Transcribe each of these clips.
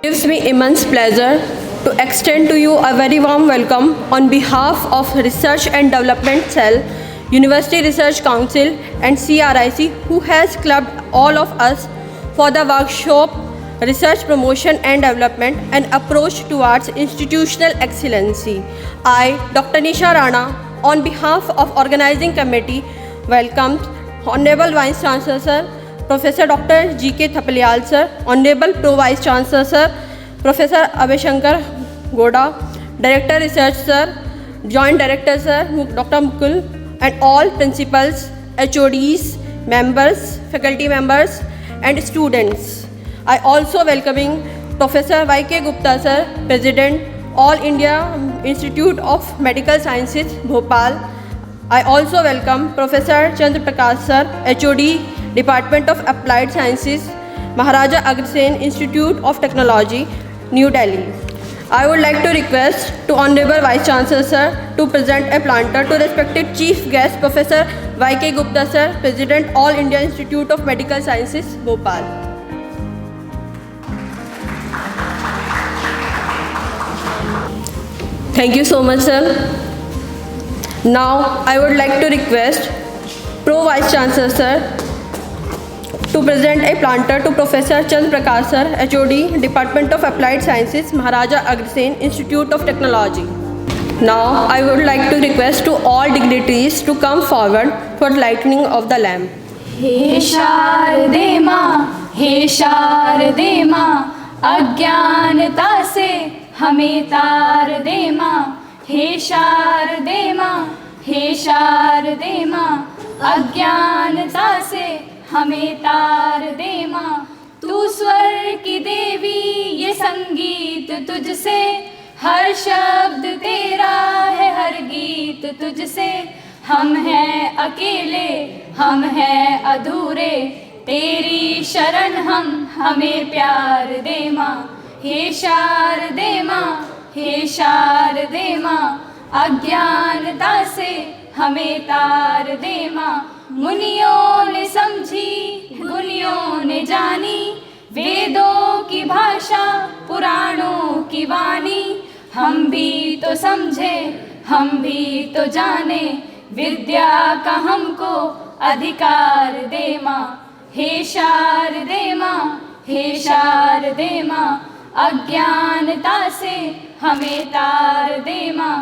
Gives me immense pleasure to extend to you a very warm welcome on behalf of Research and Development Cell, University Research Council and CRIC, who has clubbed all of us for the workshop Research Promotion and Development, an approach towards institutional excellency. I, Dr. Nisha Rana, on behalf of organizing committee, welcomed Honorable Vice Chancellor Sir, Professor Dr. G.K. Thapalial Sir, Honorable Pro Vice Chancellor Sir, Professor Abhishankar Goda, Director Research Sir, Joint Director Sir, Dr. Mukul, and all principals, HODs, members, faculty members, and students. I also welcoming Professor Y.K. Gupta Sir, President, All India Institute of Medical Sciences, Bhopal. I also welcome Professor Chandra Prakash Sir, HOD, Department of Applied Sciences, Maharaja Agrasen Institute of Technology, New Delhi. I would like to request to Honorable Vice Chancellor Sir to present a planter to respected Chief Guest Professor Y.K. Gupta Sir, President, All India Institute of Medical Sciences, Bhopal. Thank you so much, sir. Now, I would like to request Pro Vice Chancellor Sir to present a planter to Professor Chandra Prakash Sir, HOD, Department of Applied Sciences, Maharaja Agrasen Institute of Technology. Now, I would like to request to all dignitaries to come forward for lighting of the lamp. हे शारदे माँ अज्ञानता से हमें तार दे माँ। हे शारदे माँ अज्ञानता से हमें तार दे माँ। तू स्वर की देवी ये संगीत तुझसे, हर शब्द तेरा है हर गीत तुझसे। हम हैं अकेले हम हैं अधूरे, तेरी शरण हमें प्यार दे माँ। हे शारदे माँ अज्ञानता से हमें तार दे माँ। मुनियों ने समझी गुनियों ने जानी, वेदों की भाषा पुराणों की वाणी। हम भी तो समझे हम भी तो जाने, विद्या का हमको अधिकार दे माँ। हे शारदे माँ अज्ञानता से हमें तार दे माँ।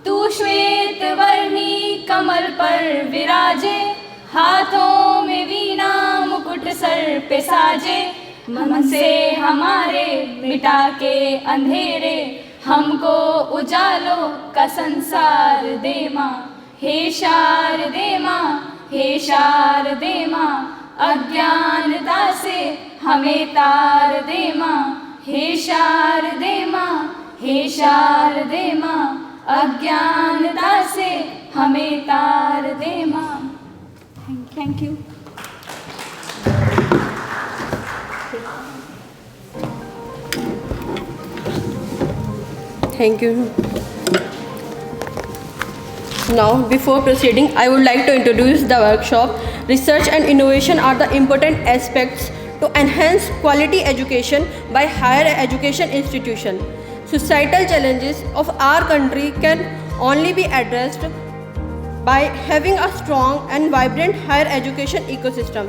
तू श्वेत वर्णी कमल पर विराजे, हाथों में वीणा मुकुट सर पे साजे। मन से हमारे मिटा के अंधेरे, हमको उजालों का संसार दे माँ। हे शारदे माँ अज्ञानता से हमें तार दे माँ। हे शारदे माँ अज्ञानता से हमें तार दे माँ। Thank you. Thank you. Now, before proceeding, I would like to introduce the workshop. Research and innovation are the important aspects to enhance quality education by higher education institutions. Societal challenges of our country can only be addressed by having a strong and vibrant higher education ecosystem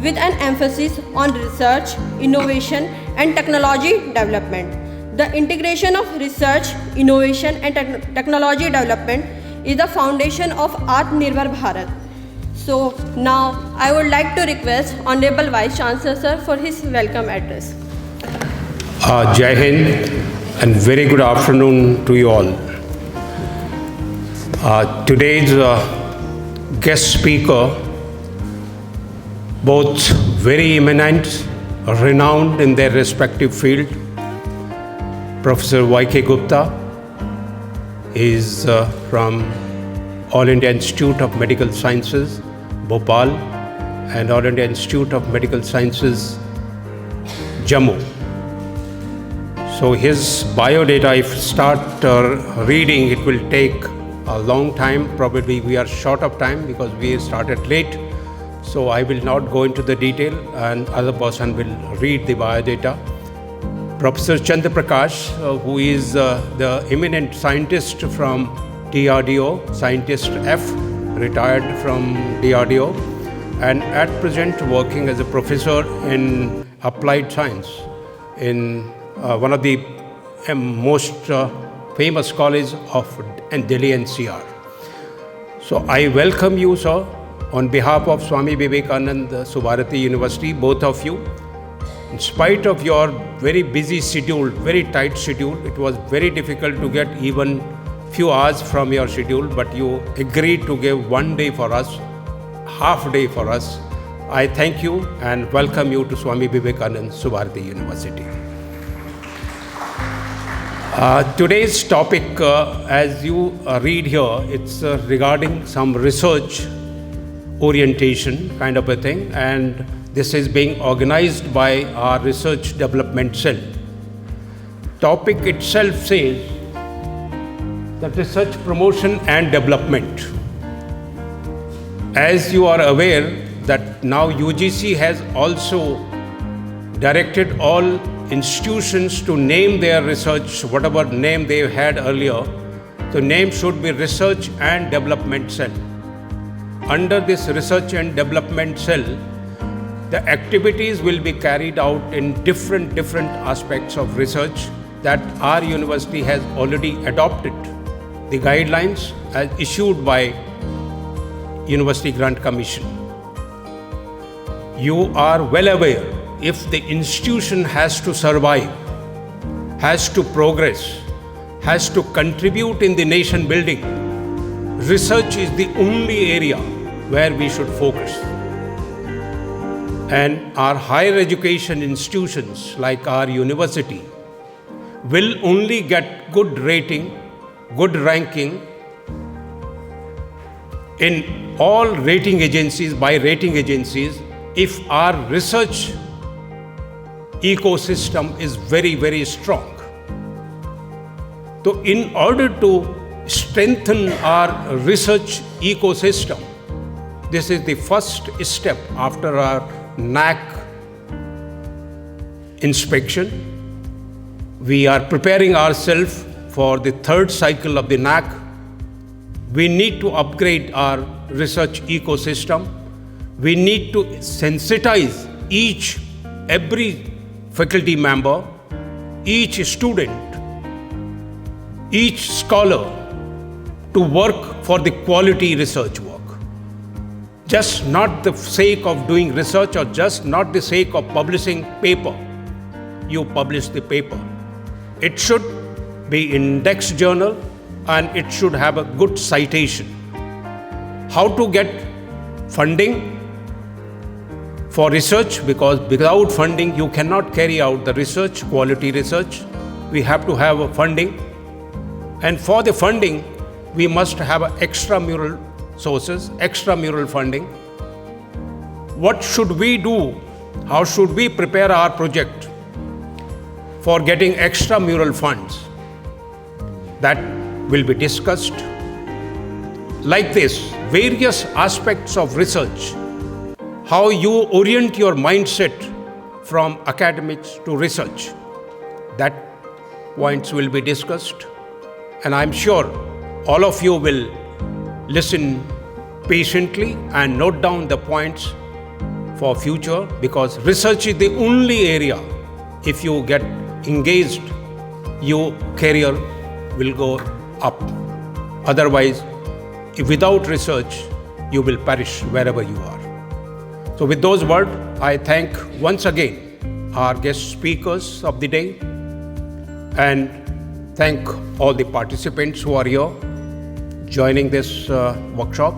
with an emphasis on research, innovation, and technology development. The integration of research, innovation, and technology development is the foundation of Atmanirbhar Bharat. So now I would like to request Honorable Vice Chancellor Sir for his welcome address. Jai Hind and very good afternoon to you all. Today's guest speaker, both very eminent, renowned in their respective field. Professor Y.K. Gupta is from All India Institute of Medical Sciences, Bhopal, and All India Institute of Medical Sciences, Jammu. So his biodata, if start reading, it will take a long time. Probably we are short of time because we started late. So I will not go into the detail and other person will read the biodata. Professor Chandra Prakash, who is the eminent scientist from DRDO, Scientist F, retired from DRDO, and at present working as a professor in applied science in one of the most famous colleges of Delhi NCR. So I welcome you, sir, on behalf of Swami Vivekananda Subharati University, both of you. In spite of your very busy schedule, very tight schedule, it was very difficult to get even few hours from your schedule, but you agreed to give 1 day for us, half day for us. I thank you and welcome you to Swami Vivekananda Subharati University. Today's topic, as you read here, it's regarding some research orientation kind of a thing, and this is being organized by our research development cell. Topic itself says that research promotion and development. As you are aware that now UGC has also directed all institutions to name their research, whatever name they had earlier, the name should be Research and Development Cell. Under this Research and Development Cell, the activities will be carried out in different aspects of research that our university has already adopted. The guidelines as issued by University Grant Commission. You are well aware, if the institution has to survive, has to progress, has to contribute in the nation building, research is the only area where we should focus. And our higher education institutions like our university will only get good rating, good ranking in all rating agencies, by rating agencies, if our research ecosystem is very strong. So in order to strengthen our research ecosystem, this is the first step after our NAC inspection. We are preparing ourselves for the third cycle of the NAC. We need to upgrade our research ecosystem. We need to sensitize every faculty member, each student, each scholar to work for the quality research work. Just not the sake of doing research or just not the sake of publishing paper. You publish the paper. It should be index journal and it should have a good citation. How to get funding for research, because without funding you cannot carry out the research, quality research. We have to have a funding, and for the funding we must have extramural sources, extramural funding. What should we do? How should we prepare our project for getting extramural funds? That will be discussed. Like this, various aspects of research, how you orient your mindset from academics to research, that points will be discussed. And I'm sure all of you will listen patiently and note down the points for future, because research is the only area, if you get engaged, your career will go up. Otherwise, if without research, you will perish wherever you are. So with those words, I thank once again our guest speakers of the day and thank all the participants who are here joining this workshop.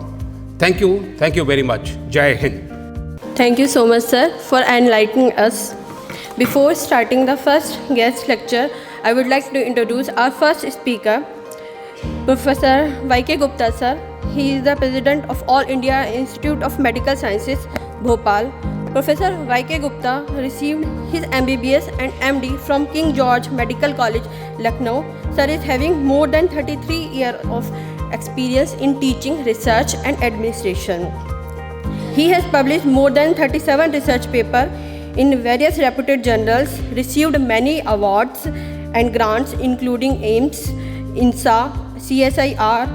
Thank you very much. Jai Hind. Thank you so much, sir, for enlightening us. Before starting the first guest lecture, I would like to introduce our first speaker, Professor Y.K. Gupta, sir. He is the President of All India Institute of Medical Sciences, Bhopal. Professor Y.K. Gupta received his MBBS and MD from King George Medical College, Lucknow. Sir is having more than 33 years of experience in teaching, research and administration. He has published more than 37 research papers in various reputed journals, received many awards and grants including AIMS, INSA, CSIR,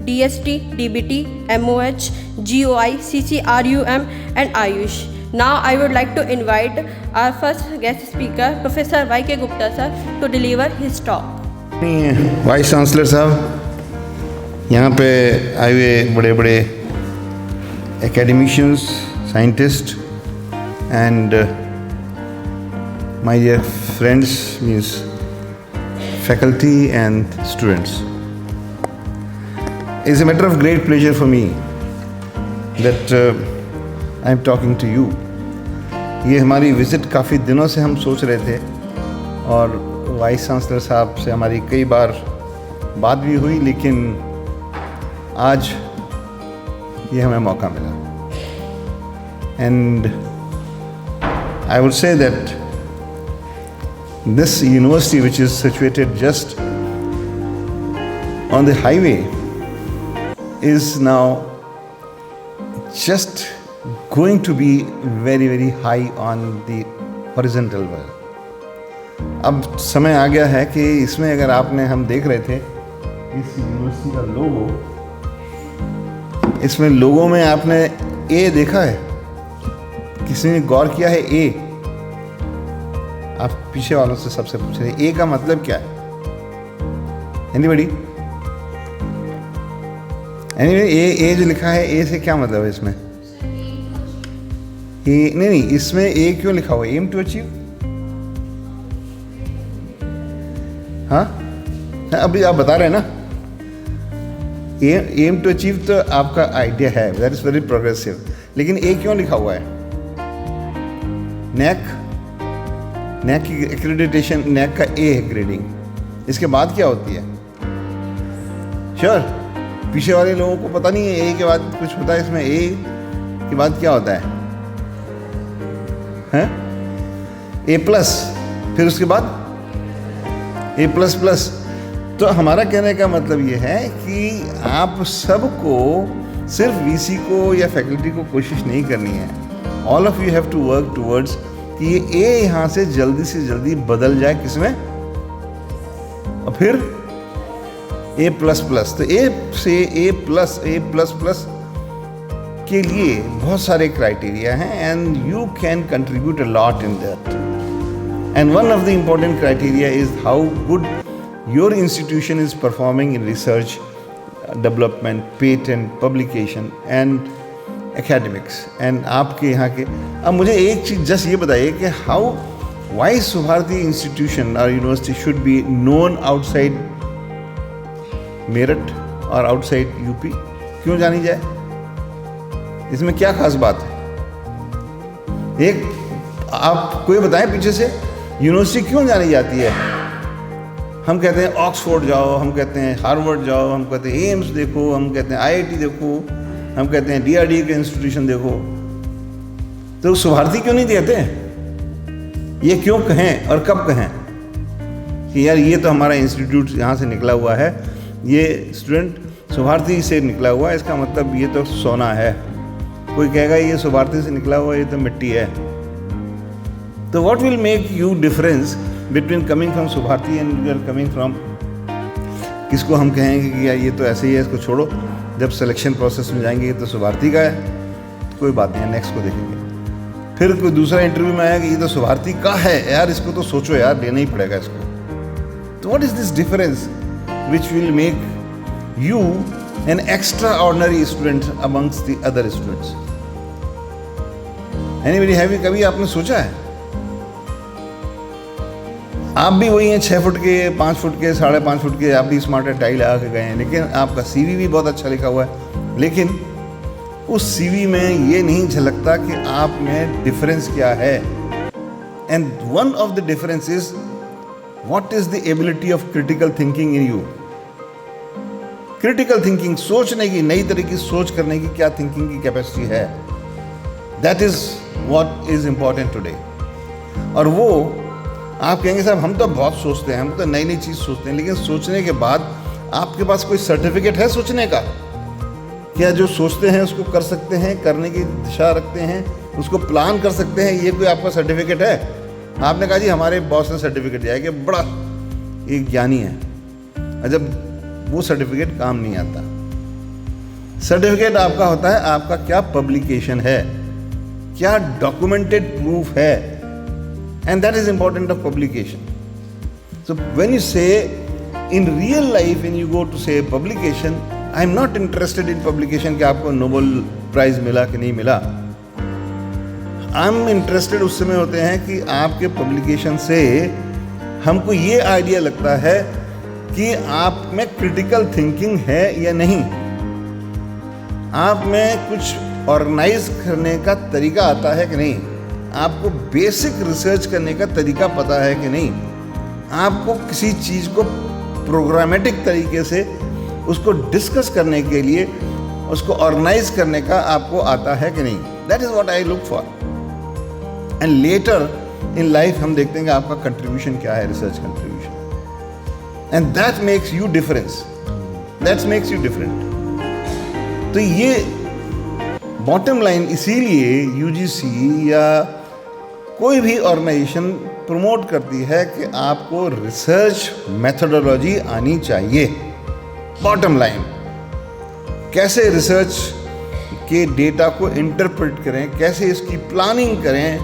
DST, DBT, MOH, GOI, CCRUM and Ayush. Now I would like to invite our first guest speaker, Professor Y.K. Gupta sir, to deliver his talk. Vice chancellor साहब, यहाँ पे आए हुए बड़े बड़े academicians, scientist and my dear friends means faculty and students, it's a matter of great pleasure for me that I am talking to you. ये हमारी visit काफ़ी दिनों से हम सोच रहे थे और वाइस चांसलर साहब से हमारी कई बार बात भी हुई, लेकिन आज ये हमें मौका मिला। And I would say that this university which is situated just on the highway is now just going to be very very high on the horizontal world. अब समय आ गया है कि इसमें अगर आपने, हम देख रहे थे इस यूनिवर्सिटी का लोगो, इसमें लोगो में आपने ए देखा है? किसी ने गौर किया है ए? आप पीछे वालों से सबसे पूछ रहे, ए का मतलब क्या है? एनीबॉडी? एनीवे, ए जो लिखा है, ए से क्या मतलब है इसमें? ए नहीं, इसमें ए क्यों लिखा हुआ है? Aim to achieve? हाँ, अभी आप बता रहे हैं ना, एम टू अचीव तो आपका आइडिया है, दैट इज वेरी प्रोग्रेसिव, लेकिन ए क्यों लिखा हुआ है? नैक की एक्रेडिटेशन, नैक का ए है ग्रेडिंग, इसके बाद क्या होती है? श्योर, पीछे वाले लोगों को पता नहीं है ए के बाद कुछ होता है, इसमें ए के बाद क्या होता है? ए प्लस, फिर उसके बाद ए प्लस प्लस। तो हमारा कहने का मतलब ये है कि आप सबको, सिर्फ वीसी को या फैकल्टी को कोशिश नहीं करनी है, all of you have to work towards कि ये ए यहाँ से जल्दी बदल जाए किसमें? और फिर ए प्लस प्लस। तो ए से ए प्लस प्लस के लिए बहुत सारे क्राइटेरिया हैं, and you can contribute a lot in that. And one of the important criteria is how good your institution is performing in research, development, patent, publication and academics, and आपके यहाँ के। अब मुझे एक चीज़ जस्ट ये बताइए कि हाउ वाई सुभारती इंस्टीट्यूशन और university should be known outside Meerut और आउटसाइड यूपी? क्यों जानी जाए? इसमें क्या खास बात है? एक आप कोई बताएं पीछे से, यूनिवर्सिटी क्यों जानी जाती है? हम कहते हैं ऑक्सफोर्ड जाओ, हम कहते हैं हार्वर्ड जाओ, हम कहते हैं एम्स देखो, हम कहते हैं आईआईटी देखो, हम कहते हैं डीआरडीए के इंस्टीट्यूशन देखो, तो सुभारती क्यों नहीं कहते? ये क्यों कहें और कब कहें कि यार ये तो हमारा इंस्टीट्यूट यहाँ से निकला हुआ है, ये स्टूडेंट सुभारती से निकला हुआ है, इसका मतलब ये तो सोना है। कोई कहेगा ये सुभारती से निकला हुआ, ये तो मिट्टी है। तो what will make you difference between coming from Subharti and you are coming from, किसको हम कहेंगे कि यार ये तो ऐसे ही है, इसको छोड़ो, जब सिलेक्शन प्रोसेस में जाएंगे ये तो सुभारती का है, कोई बात नहीं, नेक्स्ट को देखेंगे। फिर कोई दूसरा इंटरव्यू में आया कि ये तो सुभारती का है, यार इसको तो सोचो यार, लेना ही पड़ेगा इसको। तो what is this difference which will make you an extraordinary student amongst the other students? Anybody have you, कभी आपने सोचा है? आप भी वही हैं, 6 फुट के, 5 फुट के, 5.5 फुट के, आप भी स्मार्ट टाई लगा के गए हैं, लेकिन आपका सीवी भी बहुत अच्छा लिखा हुआ है, लेकिन उस सीवी में ये नहीं झलकता कि आप में डिफरेंस क्या है। And one of the difference is what is the ability of critical thinking in you? Critical thinking, सोचने की, नई तरह की सोच करने की क्या थिंकिंग की कैपेसिटी है, that is what is important today. और वो आप कहेंगे साहब हम तो बहुत सोचते हैं, हम तो नई नई चीज़ सोचते हैं, लेकिन सोचने के बाद आपके पास कोई सर्टिफिकेट है सोचने का? क्या जो सोचते हैं उसको कर सकते हैं, करने की दिशा रखते हैं, उसको प्लान कर सकते हैं। ये कोई आपका सर्टिफिकेट है, आपने कहा जी हमारे बॉस ने सर्टिफिकेट दिया है कि बड़ा एक ज्ञानी है, जब वो सर्टिफिकेट काम नहीं आता। सर्टिफिकेट आपका होता है आपका क्या पब्लिकेशन है, क्या डॉक्यूमेंटेड प्रूफ है, and that is important of publication. So when you say in real life, when you go to say publication, I am not interested in publication कि आपको नोबेल प्राइज मिला कि नहीं मिला। आई एम इंटरेस्टेड उस समय होते हैं कि आपके पब्लिकेशन से हमको ये आइडिया लगता है कि आप में क्रिटिकल थिंकिंग है या नहीं, आप में कुछ ऑर्गेनाइज करने का तरीका आता है कि नहीं, आपको बेसिक रिसर्च करने का तरीका पता है कि नहीं, आपको किसी चीज़ को प्रोग्रामेटिक तरीके से उसको डिस्कस करने के लिए उसको ऑर्गेनाइज करने का आपको आता है कि नहीं। That is what I look for. And later in life हम देखते हैं कि आपका कंट्रीब्यूशन क्या है, research contribution, and that makes you difference, that makes you different. तो ये बॉटम लाइन, इसीलिए यूजीसी या कोई भी ऑर्गेनाइजेशन प्रमोट करती है कि आपको रिसर्च मेथोडोलॉजी आनी चाहिए। बॉटम लाइन, कैसे रिसर्च के डेटा को इंटरप्रेट करें, कैसे इसकी प्लानिंग करें,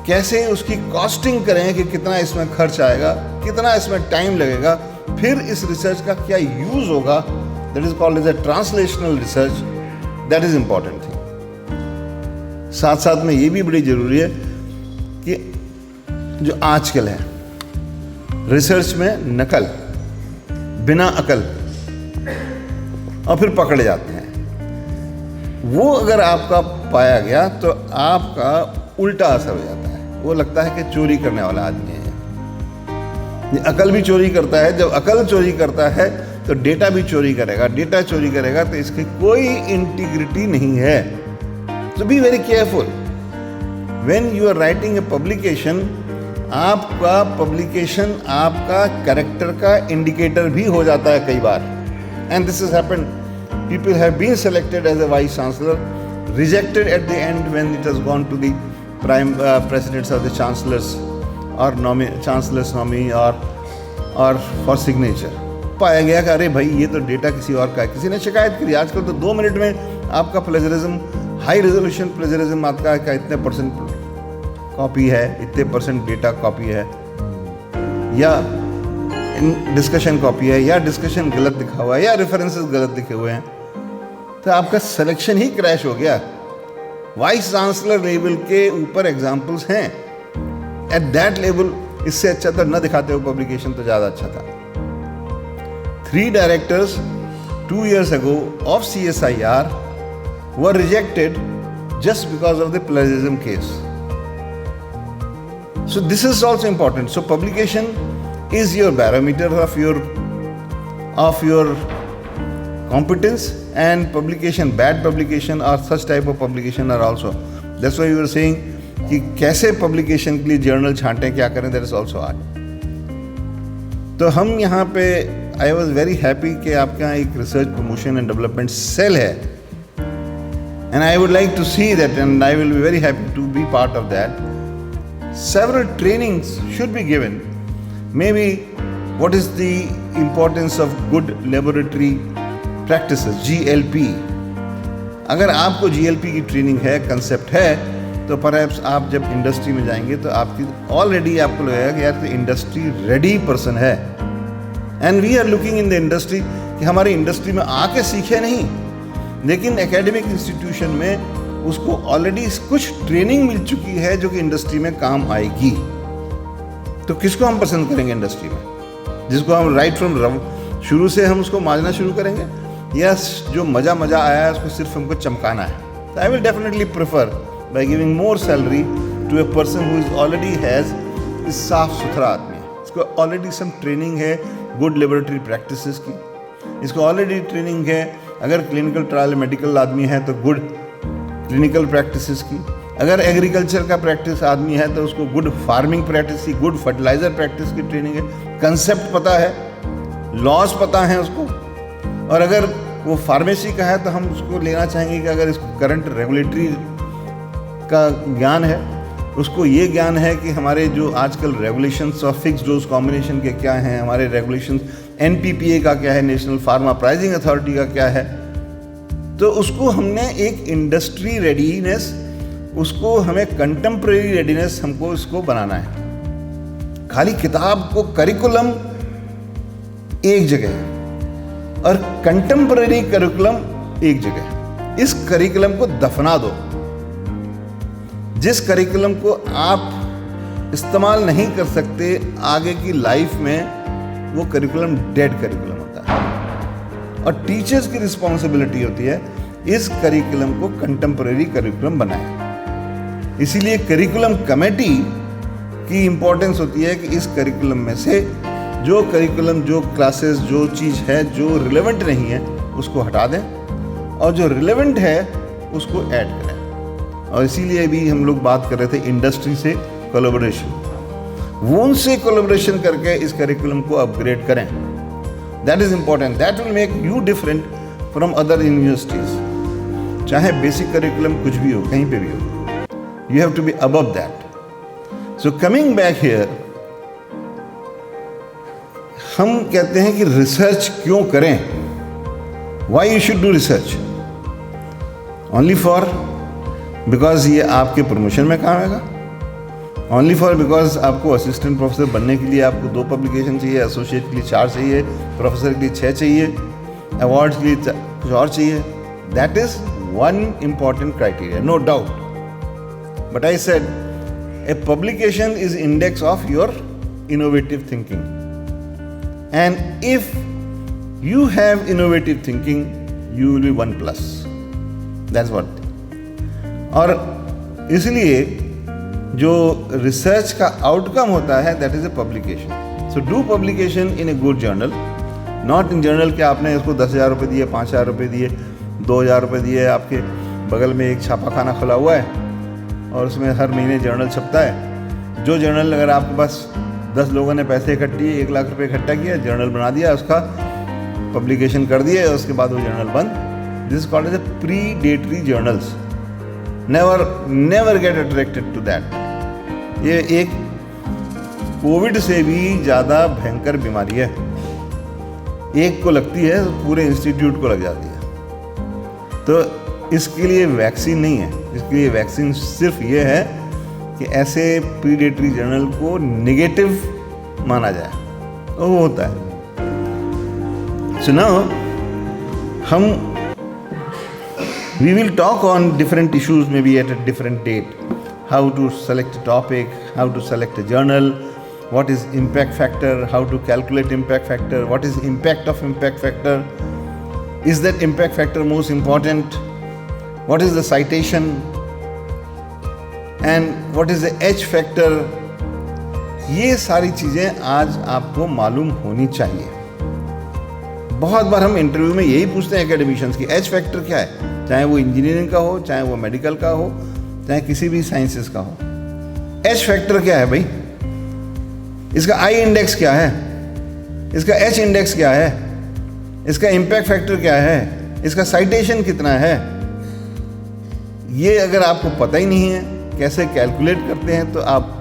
कैसे उसकी कॉस्टिंग करें कि कितना इसमें खर्च आएगा, कितना इसमें टाइम लगेगा, फिर इस रिसर्च का क्या यूज़ होगा, that is called as a translational research. That is important thing. साथ साथ में ये भी बड़ी ज़रूरी है कि जो आजकल है रिसर्च में नकल, बिना अकल, और फिर पकड़े जाते हैं, वो अगर आपका पाया गया तो आपका उल्टा असर हो जाता है। वो लगता है कि चोरी करने वाला आदमी है। ये अकल भी चोरी करता है। जब अकल चोरी करता है तो डेटा भी चोरी करेगा, डेटा चोरी करेगा तो इसकी कोई इंटीग्रिटी नहीं है। So be very careful when you are writing a publication. आपका पब्लिकेशन आपका कैरेक्टर का इंडिकेटर भी हो जाता है कई बार, and this is happened. People have been selected as a vice chancellor, rejected at the end when it has gone to the prime presidents of the chancellors और चांसलर्स नॉमी और for signature. पाया गया कि अरे भाई ये तो data किसी और का है, किसी ने शिकायत करी। आजकल तो 2 मिनट में आपका प्लेजरिज्म, हाई रेजोल्यूशन प्लेजरिज्म आपका का इतने परसेंट कॉपी है, इतने परसेंट डेटा कॉपी है, या डिस्कशन कॉपी है, या डिस्कशन गलत लिखा हुआ है, या रेफरेंसेस गलत लिखे हुए हैं, तो आपका सिलेक्शन ही क्रैश हो गया। वाइस चांसलर लेवल के ऊपर एग्जाम्पल्स हैं। एट दैट लेवल इससे अच्छा तो न दिखाते हो पब्लिकेशन तो ज़्यादा अच्छा था। 3 directors 2 years ago of CSIR were rejected just because of the plagiarism case. So this is also important. So publication is your barometer of your competence, and publication, bad publication or such type of publication are also. That's why you were saying कि कैसे publication के लिए journal छांटें, क्या करें, that is also hard. तो हम यहाँ पे I was very happy कि आपके यहाँ एक research promotion and development cell है, and I would like to see that, and I will be very happy to be part of that. Several trainings should be given. Maybe what is the importance of good laboratory practices, GLP. अगर आपको GLP की training है, concept है, तो perhaps आप जब industry में जाएंगे तो आपकी ऑलरेडी आपको लगेगा कि यार तो इंडस्ट्री रेडी पर्सन है। And we are looking in the industry कि हमारी इंडस्ट्री में आके सीखे नहीं, लेकिन एकेडमिक इंस्टीट्यूशन में उसको ऑलरेडी कुछ ट्रेनिंग मिल चुकी है जो कि इंडस्ट्री में काम आएगी। तो किसको हम पसंद करेंगे इंडस्ट्री में? जिसको हम राइट फ्रॉम शुरू से हम उसको मांझना शुरू करेंगे, या जो मज़ा आया है उसको सिर्फ हमको चमकाना है? तो I will definitely prefer by giving more salary to a person who is already has इस साफ सुथरा आदमी है, इसको ऑलरेडी सम ट्रेनिंग है गुड लेबोरेटरी प्रैक्टिसेस की, इसको ऑलरेडी ट्रेनिंग है, अगर क्लिनिकल ट्रायल मेडिकल आदमी है तो गुड क्लिनिकल प्रैक्टिसेस की, अगर एग्रीकल्चर का प्रैक्टिस आदमी है तो उसको गुड फार्मिंग प्रैक्टिस की, गुड फर्टिलाइजर प्रैक्टिस की ट्रेनिंग है, कंसेप्ट पता है, लॉज पता है उसको। और अगर वो फार्मेसी का है तो हम उसको लेना चाहेंगे कि अगर इसको करंट रेगुलेटरी का ज्ञान है, उसको ये ज्ञान है कि हमारे जो आजकल regulations of fixed dose combination के क्या हैं, हमारे रेगुलेशंस NPPA का क्या है, नेशनल फार्मा प्राइसिंग अथॉरिटी का क्या है, तो उसको हमने एक इंडस्ट्री रेडीनेस, उसको हमें कंटेम्प्रेरी रेडीनेस हमको इसको बनाना है। खाली किताब को करिकुलम एक जगह है और कंटेम्प्रेरी करिकुलम एक जगह है। इस करिकुलम को दफना दो। जिस करिकुलम को आप इस्तेमाल नहीं कर सकते आगे की लाइफ में, वो करिकुलम डेड करिकुलम होता है। और टीचर्स की रिस्पॉन्सिबिलिटी होती है इस करिकुलम को कंटेम्प्रेरी करिकुलम बनाए। इसीलिए करिकुलम कमेटी की इंपॉर्टेंस होती है कि इस करिकुलम में से जो करिकुलम, जो क्लासेस, जो चीज़ है जो रिलेवेंट नहीं है उसको हटा दें और जो रिलेवेंट है उसको ऐड करें। और इसीलिए भी हम लोग बात कर रहे थे इंडस्ट्री से कोलैबोरेशन, वो उनसे कोलैबोरेशन करके इस करिकुलम को अपग्रेड करें। That is important, that will make you different from other universities. चाहे बेसिक करिकुलम कुछ भी हो, कहीं पे भी हो, you have to be above that. So coming back here, हम कहते हैं कि रिसर्च क्यों करें, why you should do research, only for because ये आपके प्रमोशन में काम आएगा, ओनली फॉर बिकॉज आपको असिस्टेंट प्रोफेसर बनने के लिए आपको 2 पब्लिकेशन चाहिए, एसोसिएट के लिए 4 चाहिए, प्रोफेसर के लिए 6 चाहिए, अवार्ड्स के लिए कुछ और चाहिए। That is one important criteria, no doubt. But I said a publication is index of your innovative thinking, and if you have innovative thinking you will be 1+, that's what. और इसलिए जो रिसर्च का outcome होता है that is a publication. So do publication in a good journal, not in journal कि आपने इसको 10,000 रुपये दिए, 5,000 रुपये दिए, 2,000 रुपये दिए, आपके बगल में एक छापाखाना खुला हुआ है और उसमें हर महीने जर्नल छपता है। जो जर्नल अगर आपके पास 10 लोगों ने पैसे इकट्ठे किए, 1 लाख रुपये इकट्ठा किया, जर्नल बना दिया, उसका पब्लिकेशन कर दिए, उसके बाद वो जर्नल बंद। This is called as a predatory journals. Never get attracted to that. ये एक कोविड से भी ज़्यादा भयंकर बीमारी है। एक को लगती है तो पूरे इंस्टीट्यूट को लग जाती है। तो इसके लिए वैक्सीन नहीं है, इसके लिए वैक्सीन सिर्फ ये है कि ऐसे प्रीडेटरी जर्नल को नेगेटिव माना जाए, तो वो होता है। सो नाउ हम we will talk on different issues maybe at a different date. How to select a topic, how to select a journal, what is impact factor, how to calculate impact factor, what is impact of impact factor, is that impact factor most important, what is the citation, and what is the H factor. ये सारी चीज़ें आज आपको मालूम होनी चाहिए। बहुत बार हम इंटरव्यू में यही पूछते हैं एकेडमिशियंस की, एच फैक्टर क्या है, चाहे वो इंजीनियरिंग का हो, चाहे वो मेडिकल का हो, चाहे किसी भी साइंसेस का हो। एच फैक्टर क्या है भाई? इसका आई इंडेक्स क्या है, इसका एच इंडेक्स क्या है, इसका इम्पैक्ट फैक्टर क्या है, इसका साइटेशन कितना है। ये अगर आपको पता ही नहीं है कैसे कैलकुलेट करते हैं, तो आप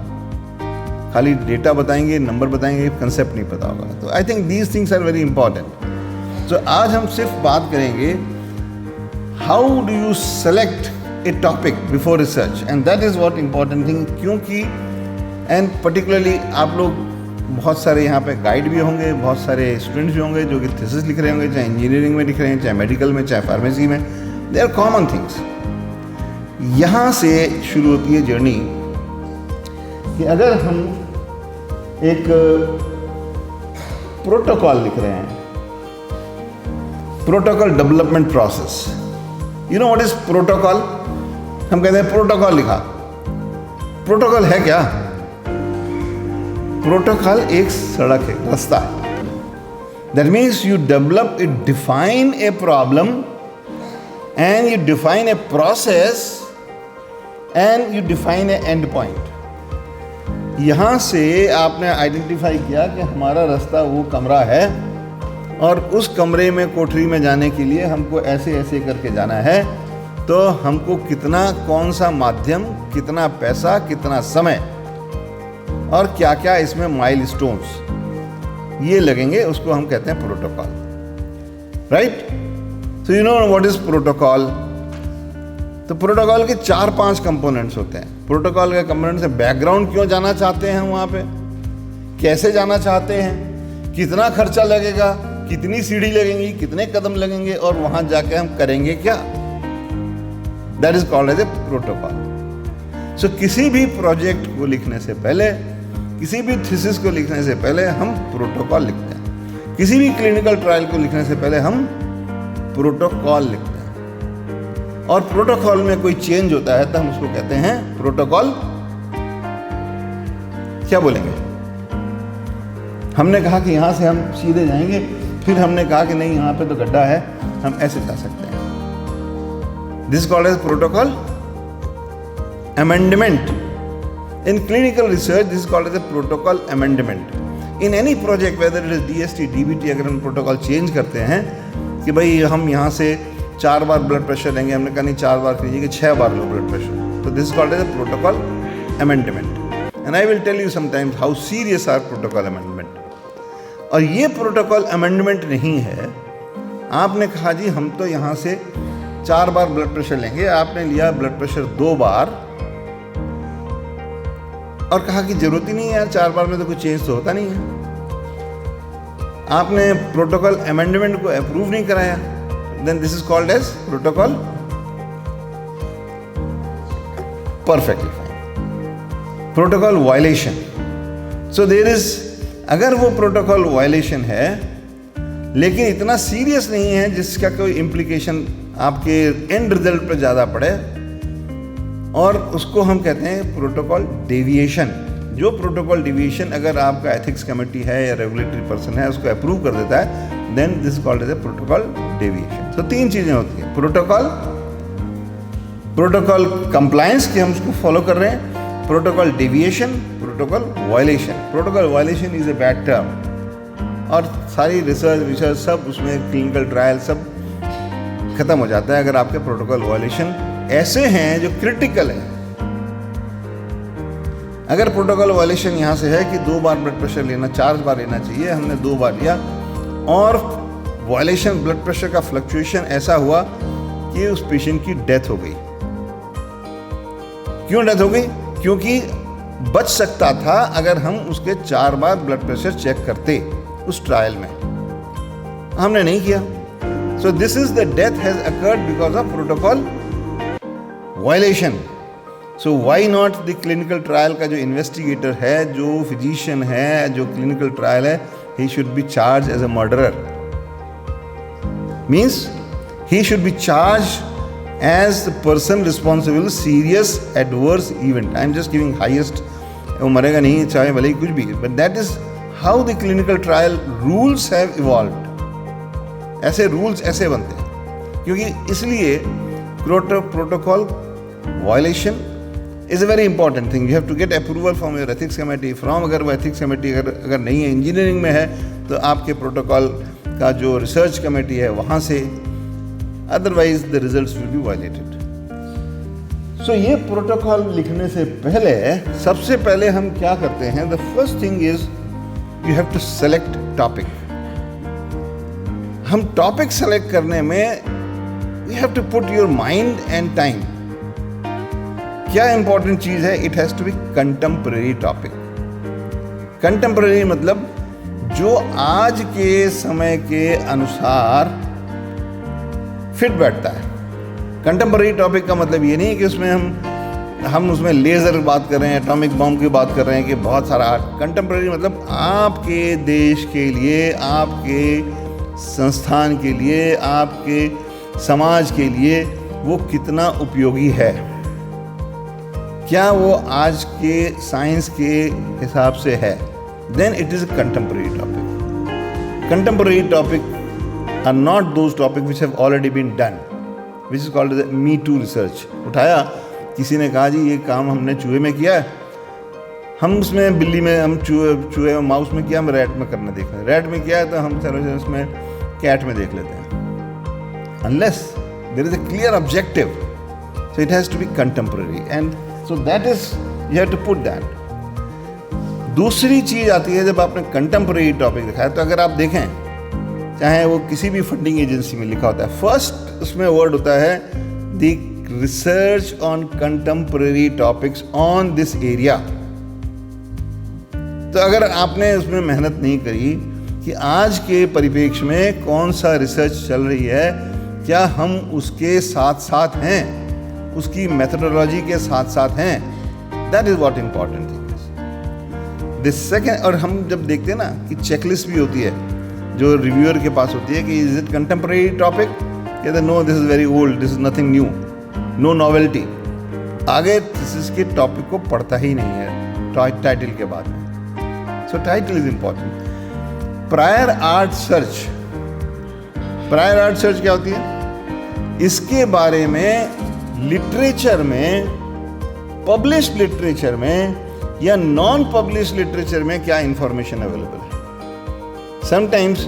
खाली डेटा बताएंगे, नंबर बताएंगे, कंसेप्ट नहीं पता होगा। तो I think these things are very important. तो आज हम सिर्फ बात करेंगे how do you select a topic before research, and that is what important thing. क्योंकि एंड पर्टिकुलरली आप लोग बहुत सारे यहाँ पे गाइड भी होंगे, बहुत सारे स्टूडेंट्स भी होंगे जो कि थीसिस लिख रहे होंगे, चाहे इंजीनियरिंग में लिख रहे हैं, चाहे मेडिकल में, चाहे फार्मेसी में। They are common things. यहाँ से शुरू होती है जर्नी कि अगर हम एक प्रोटोकॉल लिख रहे हैं, protocol development process, you know what is protocol? हम कहते हैं प्रोटोकॉल लिखा। प्रोटोकॉल है क्या? प्रोटोकॉल एक सड़क है, रास्ता है। That means you develop, you define a problem and you define a process and you define A and point. यहाँ से आपने आइडेंटिफाई किया कि हमारा रास्ता वो कमरा है और उस कमरे में, कोठरी में जाने के लिए हमको ऐसे ऐसे करके जाना है, तो हमको कितना, कौन सा माध्यम, कितना पैसा, कितना समय और क्या क्या इसमें माइलस्टोन्स ये लगेंगे, उसको हम कहते हैं protocol, right? So you know what is protocol? तो प्रोटोकॉल के 4-5 कंपोनेंट्स होते हैं। प्रोटोकॉल के कंपोनेंट्स है बैकग्राउंड, क्यों जाना चाहते हैं वहाँ पे, कैसे जाना चाहते हैं, कितना खर्चा लगेगा, कितनी सीढ़ी लगेंगी, कितने कदम लगेंगे और वहाँ जाके हम करेंगे क्या। That is called as a protocol. So किसी भी प्रोजेक्ट को लिखने से पहले, किसी भी थीसिस को लिखने से पहले हम प्रोटोकॉल लिखते हैं। किसी भी क्लिनिकल ट्रायल को लिखने से पहले हम प्रोटोकॉल लिखते हैं। और प्रोटोकॉल में कोई चेंज होता है तो हम उसको कहते हैं प्रोटोकॉल, क्या बोलेंगे? हमने कहा कि यहां से हम सीधे जाएंगे, फिर हमने कहा कि नहीं यहां पे तो गड्ढा है, हम ऐसे जा सकते हैं। This called as protocol amendment. In clinical research, this is called as a protocol amendment. In any project, whether it is DST, DBT, अगर हम प्रोटोकॉल चेंज करते हैं कि भाई हम यहाँ से 4 बार ब्लड प्रेशर लेंगे, हमने कहा नहीं 4 बार कीजिए कि 6 बार लो ब्लड प्रेशर, तो this is called as a protocol amendment. And I will tell you sometimes how serious are protocol amendment. और ये प्रोटोकॉल अमेंडमेंट नहीं है। आपने कहा जी हम तो यहाँ से 4 बार ब्लड प्रेशर लेंगे, आपने लिया ब्लड प्रेशर 2 बार और कहा कि जरूरत ही नहीं है यार, 4 बार में तो कुछ चेंज तो होता नहीं है। आपने प्रोटोकॉल अमेंडमेंट को अप्रूव नहीं कराया, then this is called as protocol perfectly fine. Protocol violation, so there is, अगर वो प्रोटोकॉल वायलेशन है लेकिन इतना सीरियस नहीं है जिसका कोई इम्प्लीकेशन आपके एंड रिजल्ट पर ज़्यादा पड़े, और उसको हम कहते हैं प्रोटोकॉल डेविएशन। जो प्रोटोकॉल डेविएशन अगर आपका एथिक्स कमेटी है या रेगुलेटरी पर्सन है उसको अप्रूव कर देता है, then this called as a protocol deviation. तो 3 चीज़ें होती हैं, प्रोटोकॉल कंप्लायंस कि हम उसको फॉलो कर रहे हैं, protocol deviation, protocol violation. Protocol violation is a bad term, और सारी रिसर्च सब उसमें क्लिनिकल ट्रायल सब खत्म हो जाता है अगर आपके प्रोटोकॉल वायलेशन ऐसे हैं जो क्रिटिकल है। अगर प्रोटोकॉल वायलेशन यहाँ से है कि 2 बार ब्लड प्रेशर लेना, 4 बार लेना चाहिए, हमने 2 बार लिया, और वायलेशन ब्लड प्रेशर का फ्लक्चुएशन ऐसा हुआ कि उस पेशेंट की डेथ हो गई। क्यों डेथ हो गई? क्योंकि बच सकता था अगर हम उसके 4 बार ब्लड प्रेशर चेक करते उस ट्रायल में, हमने नहीं किया। सो this is the death has occurred because of protocol violation. So why not the clinical trial का जो इन्वेस्टिगेटर है, जो फिजिशियन है, जो क्लिनिकल ट्रायल है, he should be charge as a murderer, means he should be charge as the person responsible serious adverse event. I am just giving highest, वो मरेगा नहीं चाहे भले ही कुछ भी, but that is how the clinical trial rules have evolved. ऐसे rules ऐसे बनते हैं क्योंकि इसलिए protocol violation is a very important thing. You have to get approval from your ethics committee. From अगर वो ethics committee अगर नहीं है, इंजीनियरिंग में है, तो आपके प्रोटोकॉल का जो रिसर्च कमेटी है वहाँ से, otherwise the results will be violated. So ये प्रोटोकॉल लिखने से पहले सबसे पहले हम क्या करते हैं? The first thing is you have to select topic. हम टॉपिक सेलेक्ट करने में you have to put your mind and time. क्या इंपॉर्टेंट चीज है? It has to be contemporary topic. Contemporary मतलब जो आज के समय के अनुसार फिट बैठता है। कंटेम्पररी टॉपिक का मतलब ये नहीं कि उसमें हम उसमें लेज़र की बात कर रहे हैं, एटॉमिक बॉम्ब की बात कर रहे हैं कि बहुत सारा आर्ट। कंटेम्पररी मतलब आपके देश के लिए, आपके संस्थान के लिए, आपके समाज के लिए वो कितना उपयोगी है, क्या वो आज के साइंस के हिसाब से है, then it is a contemporary topic. Contemporary topic are not those topics which have already been done, which is called as Me Too research. उठाया, किसी ने कहा जी ये काम हमने चूहे में किया है, हम उसमें बिल्ली में, हम चूहे में, माउस में किया, हम रैट में करना देख रहे हैं, रैट में किया है तो हम चलो उसमें कैट में देख लेते हैं। Unless there is a clear objective, So it has to be contemporary, and so that is, you have to put that. दूसरी चीज़ आती है जब आपने कंटेम्प्रेरी टॉपिक लिखा है, तो अगर आप देखें चाहे वो किसी भी फंडिंग एजेंसी में लिखा होता है, फर्स्ट उसमें वर्ड होता है the research on contemporary topics on this area. तो अगर आपने उसमें मेहनत नहीं करी कि आज के परिप्रेक्ष्य में कौन सा रिसर्च चल रही है, क्या हम उसके साथ साथ हैं, उसकी मेथोडोलॉजी के साथ साथ हैं, that is what important thing is this second. और हम जब देखते हैं ना कि चेकलिस्ट भी होती है जो रिव्यूअर के पास होती है कि इज इट कंटेम्प्रेरी टॉपिक, कहते no this is very old, this is nothing new, no novelty. आगे थीसिस के टॉपिक को पढ़ता ही नहीं है टाइटल के बाद में. So title is important. Prior art search, prior art search क्या होती है? इसके बारे में लिटरेचर में, पब्लिश्ड लिटरेचर में या नॉन पब्लिश्ड लिटरेचर में क्या इंफॉर्मेशन अवेलेबल है. Sometimes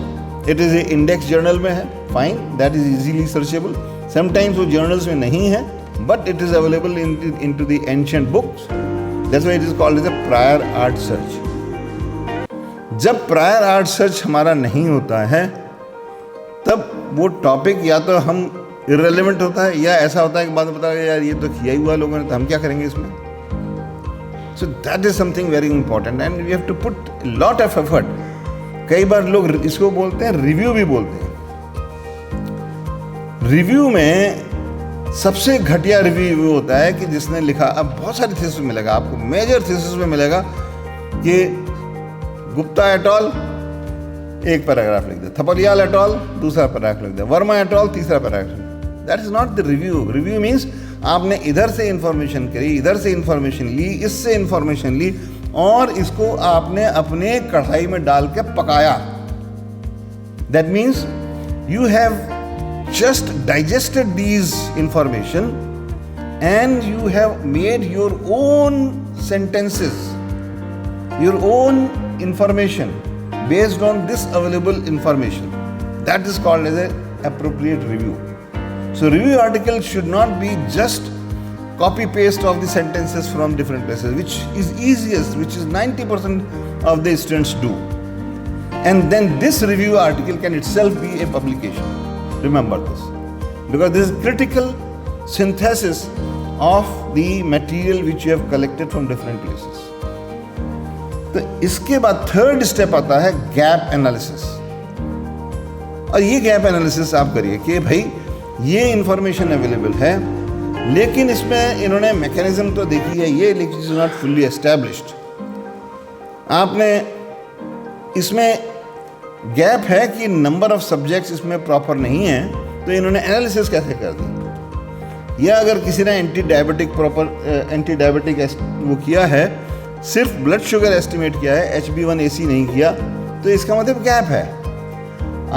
it is a index journal में है, fine, that is easily searchable. Sometimes वो जर्नल्स में नहीं है, but it is available in to the ancient books. That's why it is called as a prior art search. जब prior art search हमारा नहीं होता है, तब वो टॉपिक या तो हम इररिलेवेंट होता है, या ऐसा होता है कि बाद में पता है यार ये तो किया ही हुआ लोगों ने, तो हम क्या करेंगे इसमें. So that is something very important and we have to put lot of effort. कई बार लोग इसको बोलते हैं रिव्यू भी बोलते हैं. रिव्यू में सबसे घटिया रिव्यू होता है कि जिसने लिखा, अब बहुत सारी थीसिस में मिलेगा आपको, मेजर थीसिस में मिलेगा कि गुप्ता एट ऑल एक पैराग्राफ लिख दे, थपलियाल एट ऑल दूसरा पैराग्राफ लिख दे, वर्मा एट ऑल तीसरा paragraph. That is not the review. Review means आपने इधर से इंफॉर्मेशन करी, इधर से इंफॉर्मेशन ली, इससे इंफॉर्मेशन ली, और इसको आपने अपने कढ़ाई में डाल के पकाया. That means you have just digested these information and you have made your own sentences, your own information based on this available information. That is called as an appropriate review. So review article should not be just copy paste of the sentences from different places, which is easiest, which is 90% of the students do. And then this review article can itself be a publication. Remember this, because this is critical synthesis of the material which you have collected from different places. तो इसके बाद third step आता है gap analysis. और ये gap analysis आप करिए कि भाई ये इंफॉर्मेशन अवेलेबल है, लेकिन इसमें इन्होंने मैकेनिज्म तो देखी है ये, लेकिन इज नॉट फुल्ली एस्टैब्लिश्ड. आपने इसमें गैप है कि नंबर ऑफ सब्जेक्ट्स इसमें प्रॉपर नहीं है, तो इन्होंने एनालिसिस कैसे कर दी. या अगर किसी ने एंटी डायबिटिक वो किया है, सिर्फ ब्लड शुगर एस्टिमेट किया है, HB1AC नहीं किया, तो इसका मतलब गैप है.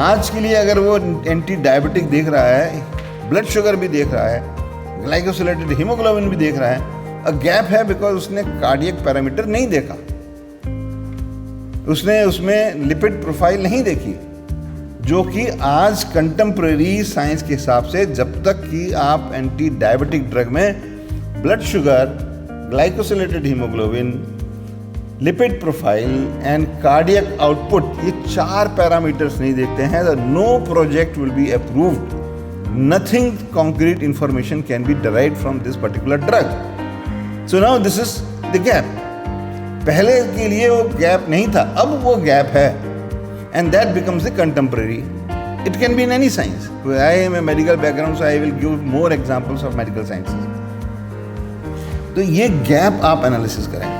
आज के लिए अगर वो एंटी डायबिटिक देख रहा है, ब्लड शुगर भी देख रहा है, ग्लाइकोसिलेटेड हीमोग्लोबिन भी देख रहा है, अ गैप है बिकॉज उसने कार्डियक पैरामीटर नहीं देखा, उसने उसमें लिपिड प्रोफाइल नहीं देखी, जो कि आज कंटेम्प्रेरी साइंस के हिसाब से जब तक कि आप एंटी डायबिटिक ड्रग में blood sugar, glycosylated haemoglobin, lipid profile and cardiac output, ये 4 पैरामीटर्स नहीं देखते हैं, no project will be approved. Nothing concrete information can be derived from this particular drug. So now this is the gap. पहले के लिए वो gap नहीं था, अब वो गैप है, and that becomes the contemporary. It can be in any science. I am a medical background, so I will give more examples of medical sciences. तो ये गैप आप एनालिसिस करें.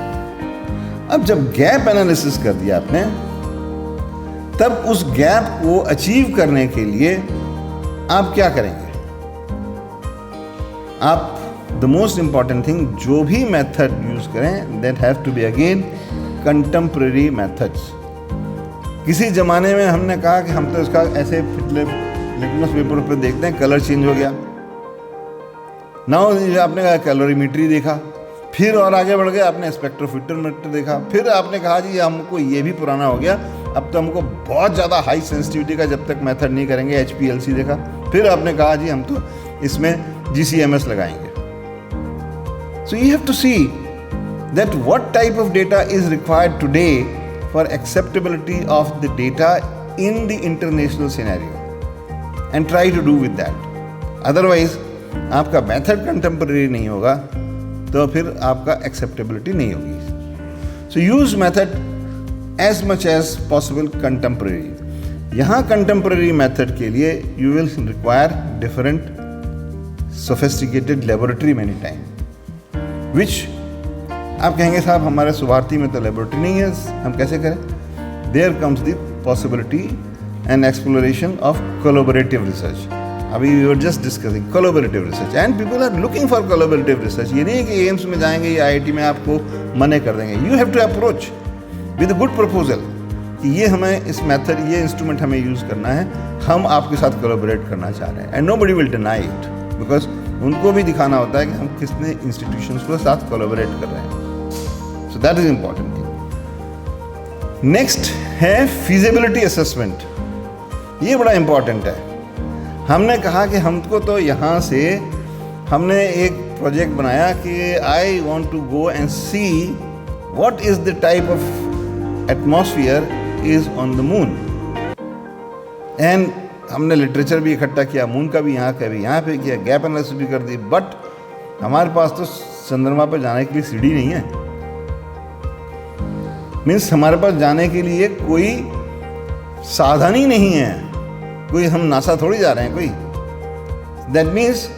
अब जब गैप एनालिसिस कर दिया आपने, तब उस गैप को अचीव करने के लिए आप क्या करेंगे. आप द मोस्ट इंपॉर्टेंट थिंग, जो भी मेथड यूज करें, that have to be again contemporary methods. किसी जमाने में हमने कहा कि हम तो इसका ऐसे लिटमस पेपर पर देखते हैं, कलर चेंज हो गया. नाउ आपने कहा कैलोरीमेट्री देखा, फिर और आगे बढ़ गए, आपने स्पेक्ट्रोफोटोमीटर देखा, फिर आपने कहा जी हमको ये भी पुराना हो गया, अब तो हमको बहुत ज़्यादा हाई सेंसिटिविटी का जब तक मेथड नहीं करेंगे, HPLC देखा, फिर आपने कहा जी हम तो इसमें GCMS लगाएंगे. So you have to see that what type of data is required today for acceptability of the data in the international scenario and try to do with that. Otherwise आपका method contemporary नहीं होगा तो फिर आपका acceptability नहीं होगी. So use method as much as possible contemporary. यहाँ contemporary method के लिए you will require different sophisticated laboratory many time, which आप कहेंगे साहब हमारे सुभारती में तो लेबोरेटरी नहीं है, हम कैसे करें? There comes the possibility and exploration of collaborative research. अभी we were just discussing collaborative research and people are looking for collaborative research. ये नहीं है कि एम्स में जाएंगे या आईआईटी में आपको मना कर देंगे. You have to approach with a good proposal कि ये हमें इस मेथड, ये इंस्ट्रूमेंट हमें यूज़ करना है, हम आपके साथ कोलैबोरेट करना चाह रहे हैं. And nobody will deny it, because उनको भी दिखाना होता है कि हम कितने इंस्टीट्यूशंस के साथ कोलैबोरेट कर रहे हैं. सो that is important thing. Next है फिजिबिलिटी असेसमेंट. ये बड़ा इंपॉर्टेंट है. हमने कहा कि हमको तो यहाँ से हमने एक प्रोजेक्ट बनाया कि I want to go and see what is the type of atmosphere is on the moon. And हमने लिटरेचर भी इकट्ठा किया, मून का भी यहाँ पे किया, गैप एनालिसिस भी कर दी. बट हमारे पास तो चंद्रमा पर जाने के लिए सीढ़ी नहीं है. मीन्स हमारे पास जाने के लिए कोई साधन ही नहीं है. कोई हम नासा थोड़ी जा रहे हैं कोई. That means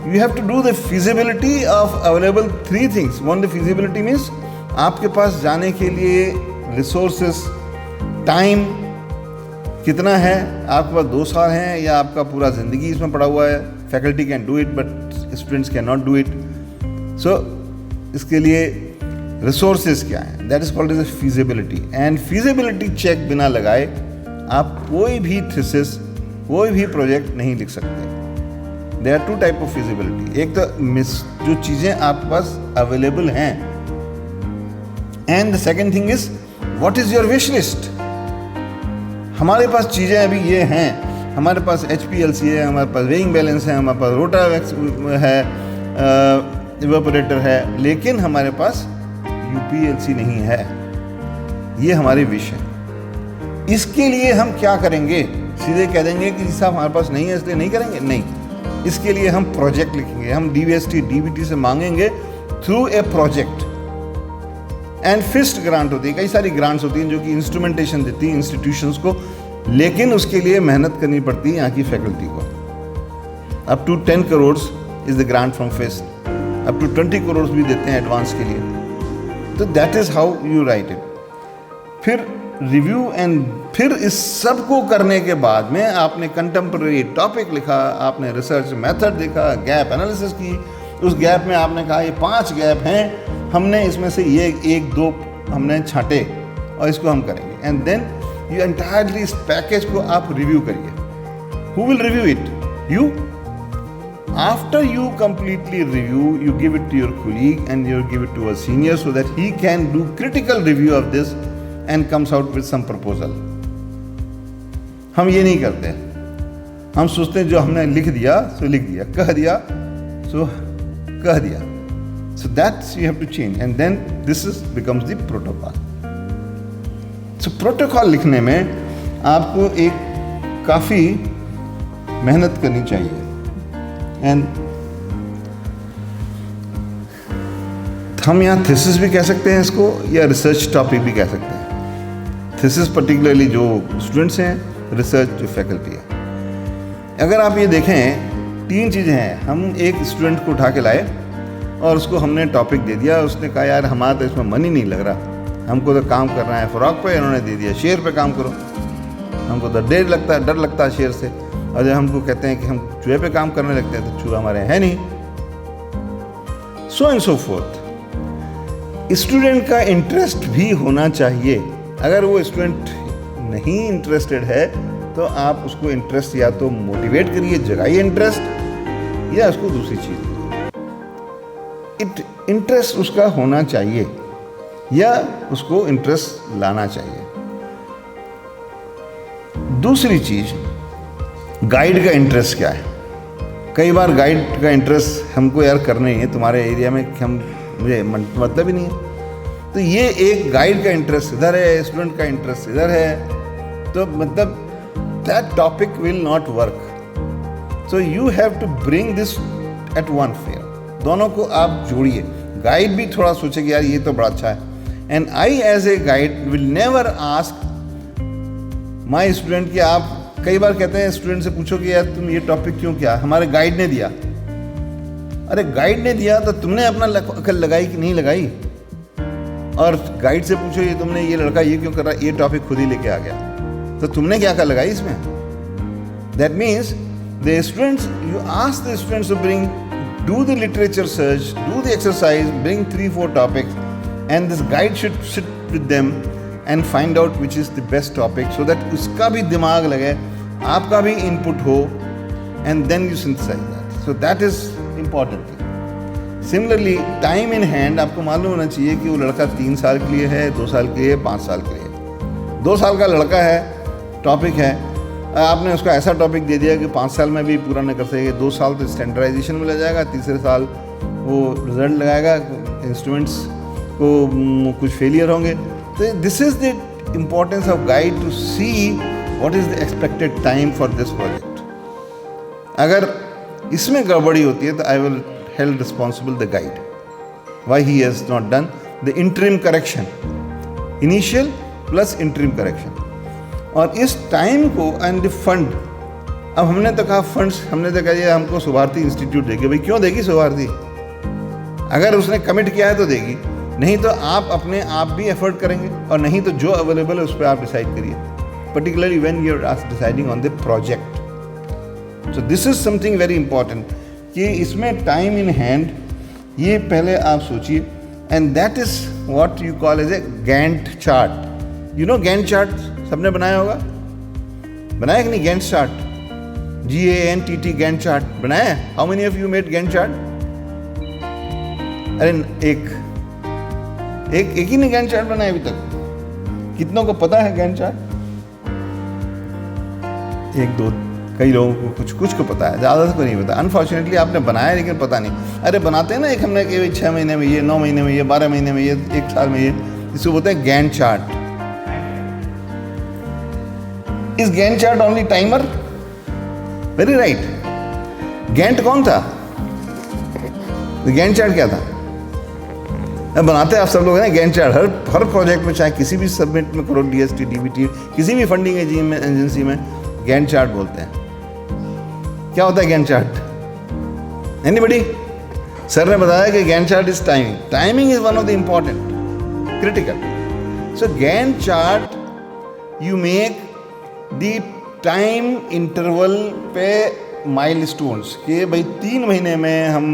you have to do the feasibility of available 3 things. One, the feasibility means आपके पास जाने के लिए रिसोर्सेस, टाइम कितना है. आपके पास 2 साल हैं या आपका पूरा ज़िंदगी इसमें पड़ा हुआ है. Faculty can do it but students can not do it. So इसके लिए रिसोर्सेज क्या है, that is called as feasibility. And feasibility check बिना लगाए आप कोई भी थीसिस, कोई भी प्रोजेक्ट नहीं लिख सकते. There are 2 type of feasibility. एक तो जो चीज़ें आपके पास अवेलेबल हैं, and the second thing is what is your wish list. हमारे पास चीज़ें अभी ये हैं, हमारे पास HPLC है, हमारे पास वेइंग बैलेंस है, हमारे पास रोटावेक्स है, इवेपोरेटर है, लेकिन हमारे पास UPLC नहीं है. ये हमारी विश है. इसके लिए हम क्या करेंगे? सीधे कह देंगे कि साहब हमारे पास नहीं है इसलिए नहीं करेंगे? नहीं. इसके लिए हम प्रोजेक्ट लिखेंगे, हम DVST DBT से मांगेंगे through a project. And fixed grant होती है, कई सारी ग्रांट्स होती हैं जो कि इंस्ट्रूमेंटेशन देती हैं इंस्टीट्यूशंस को, लेकिन उसके लिए मेहनत करनी पड़ती है यहाँ की फैकल्टी को. Up to 10 crore is the grant from FIST, up to 20 crore भी देते हैं एडवांस के लिए. तो that is how you write it. फिर रिव्यू, एंड फिर इस सब को करने के बाद में आपने कंटेम्पररी टॉपिक लिखा, आपने रिसर्च मेथड देखा, गैप एनालिसिस की. उस गैप में आपने कहा ये 5 गैप हैं, हमने इसमें से ये 1-2 हमने छांटे और इसको हम करेंगे. एंड देन यू एंटायरली इस पैकेज को आप रिव्यू करिए. Who will review it? You. After you completely review, you give it to your colleague and you give it to a senior so that he can do critical review of this and comes out with some proposal. हम ये नहीं करते. हम सोचते हैं जो हमने लिख दिया सो लिख दिया, कह दिया सो कह दिया. So that you have to change, and then this becomes the protocol. So protocol लिखने में आपको एक काफ़ी मेहनत करनी चाहिए. And हम यहाँ थीसिस भी कह सकते हैं इसको, या रिसर्च टॉपिक भी कह सकते हैं. थीसिस पर्टिकुलरली जो स्टूडेंट्स हैं, रिसर्च जो फैकल्टी है. अगर आप ये देखें 3 चीज़ें हैं. हम एक स्टूडेंट को उठा के लाए और उसको हमने टॉपिक दे दिया. उसने कहा यार हमारा तो इसमें मन ही नहीं लग रहा, हमको तो काम करना है फ्रॉक पे. इन्होंने दे दिया शेर पे काम करो. हमको तो डर लगता है शेर से. और जब हमको कहते हैं कि हम चूहे पे काम करने लगते हैं तो चूहा हमारे है नहीं. So and so fourth. Student का इंटरेस्ट भी होना चाहिए. अगर वो स्टूडेंट नहीं इंटरेस्टेड है तो आप उसको इंटरेस्ट या तो मोटिवेट करिए, जगाइए इंटरेस्ट, या उसको दूसरी चीज़. इंटरेस्ट उसका होना चाहिए या उसको इंटरेस्ट लाना चाहिए. दूसरी चीज, गाइड का इंटरेस्ट क्या है. कई बार गाइड का इंटरेस्ट हमको यार करना ही है तुम्हारे एरिया में, हम मुझे मतलब ही नहीं है। तो ये एक गाइड का इंटरेस्ट इधर है, स्टूडेंट का इंटरेस्ट इधर है, तो मतलब that topic will not work. So you have to bring this at one fair, दोनों को आप जोड़िए। गाइड भी थोड़ा सोचे कि यार ये तो बड़ा अच्छा है, and I as a guide will never ask my student कि आप, कई बार कहते हैं स्टूडेंट से पूछो कि यार तुम ये टॉपिक क्यों किया, हमारे गाइड ने दिया। अरे गाइड ने दिया तो तुमने अपना अकल लगाई कि नहीं लगाई? और गाइड से पूछो ये तुमने, ये लड़का ये क्यों कर रहा है, ये टॉपिक खुद ही लेके आ गया, तो तुमने क्या अकल लगाई इसमें? That means the students, you ask the students to bring, do the literature search, do the exercise, bring 3-4 topics, and this guide should sit with them and find out which is the best topic, so that उसका भी दिमाग लगे, आपका भी input हो, and then you synthesize that. So that is important thing. Similarly, time in hand आपको मालूम होना चाहिए कि वो लड़का 3 साल के लिए है, 2 साल के लिए, 5 साल के लिए। 2 साल का लड़का है, टॉपिक है, आपने उसको ऐसा टॉपिक दे दिया कि 5 साल में भी पूरा नहीं कर सकेगा, 2 साल तो स्टैंडर्डाइजेशन में लग जाएगा, तीसरे साल वो रिजल्ट लगाएगा, इंस्ट्रूमेंट्स को कुछ फेलियर होंगे। तो this is the importance of guide to see what is the expected time for this project. अगर इसमें गड़बड़ी होती है तो I will held responsible the guide, why he has not done the interim correction, initial plus interim correction. और इस time को and the fund, अब हमने तो कहा फंड्स, हमने तो कहा हमको सुभारती इंस्टीट्यूट देगी। भाई क्यों देगी सुभारती? अगर उसने कमिट किया है तो देगी, नहीं तो आप अपने आप भी एफर्ट करेंगे, और नहीं तो जो अवेलेबल है उस पर आप डिसाइड करिए, particularly when you are deciding on the project. So this is something very important कि इसमें टाइम इन हैंड, ये पहले आप सोचिए, and that is what you call as a Gantt chart. You know Gantt chart सबने बनाया होगा, बनाया कि नहीं? Gantt chart, GANTT, Gantt chart बनाया? How many of you made Gantt chart? अरे एक ही ने गैंट चार्ट बनाया अभी तक। कितनों को पता है गैंट चार्ट? 1-2, कई लोगों को कुछ को पता है, ज़्यादा को नहीं पता। अनफॉर्चुनेटली आपने बनाया लेकिन पता नहीं। अरे बनाते हैं ना, एक हमने 6 महीने में ये, 9 महीने में ये, 12 महीने में ये, 1 साल में ये, इसको बोलते हैं Gantt chart. Is Gantt chart only timer? Very right. Gantt कौन था? गैंट चार्ट क्या था? बनाते आप सब लोग हैं गैंट चार्ट, हर प्रोजेक्ट में, चाहे किसी भी सबमिट में करो, DST, DBT, किसी भी फंडिंग एजेंसी में गैंट चार्ट बोलते हैं। क्या होता है गैंट चार्ट? एनीबडी? सर ने बताया कि Gantt chart is timing. Timing is one of the important, critical. So Gantt chart you make the time interval पे माइलस्टोन्स के, भाई 3 महीने में हम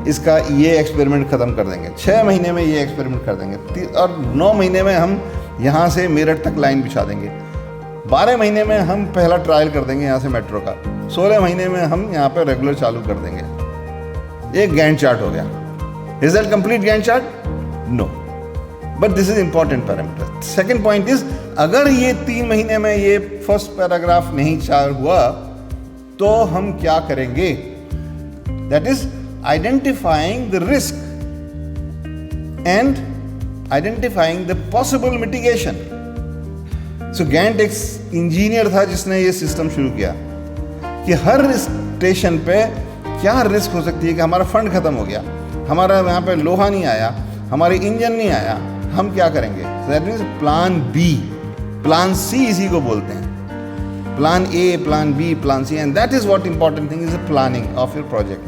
इसका ये एक्सपेरिमेंट ख़त्म कर देंगे, 6 महीने में ये एक्सपेरिमेंट कर देंगे, और 9 महीने में हम यहाँ से मेरठ तक लाइन बिछा देंगे, 12 महीने में हम पहला ट्रायल कर देंगे यहाँ से मेट्रो का, 16 महीने में हम यहाँ पे रेगुलर चालू कर देंगे। एक गैंट चार्ट हो गया। Is that complete Gantt chart? No, but this is important parameter. Second point is, अगर ये 3 महीने में ये फर्स्ट पैराग्राफ नहीं चालू हुआ तो हम क्या करेंगे? That is identifying the risk and identifying the possible mitigation. So Gantt एक इंजीनियर था जिसने ये सिस्टम शुरू किया कि हर स्टेशन पे क्या रिस्क हो सकती है कि हमारा फंड खत्म हो गया, हमारा यहाँ पे लोहा नहीं आया, हमारी इंजन नहीं आया, हम क्या करेंगे? That means plan B, plan C इसी को बोलते हैं, plan A, plan B, plan C, and that is what important thing is the planning of your project.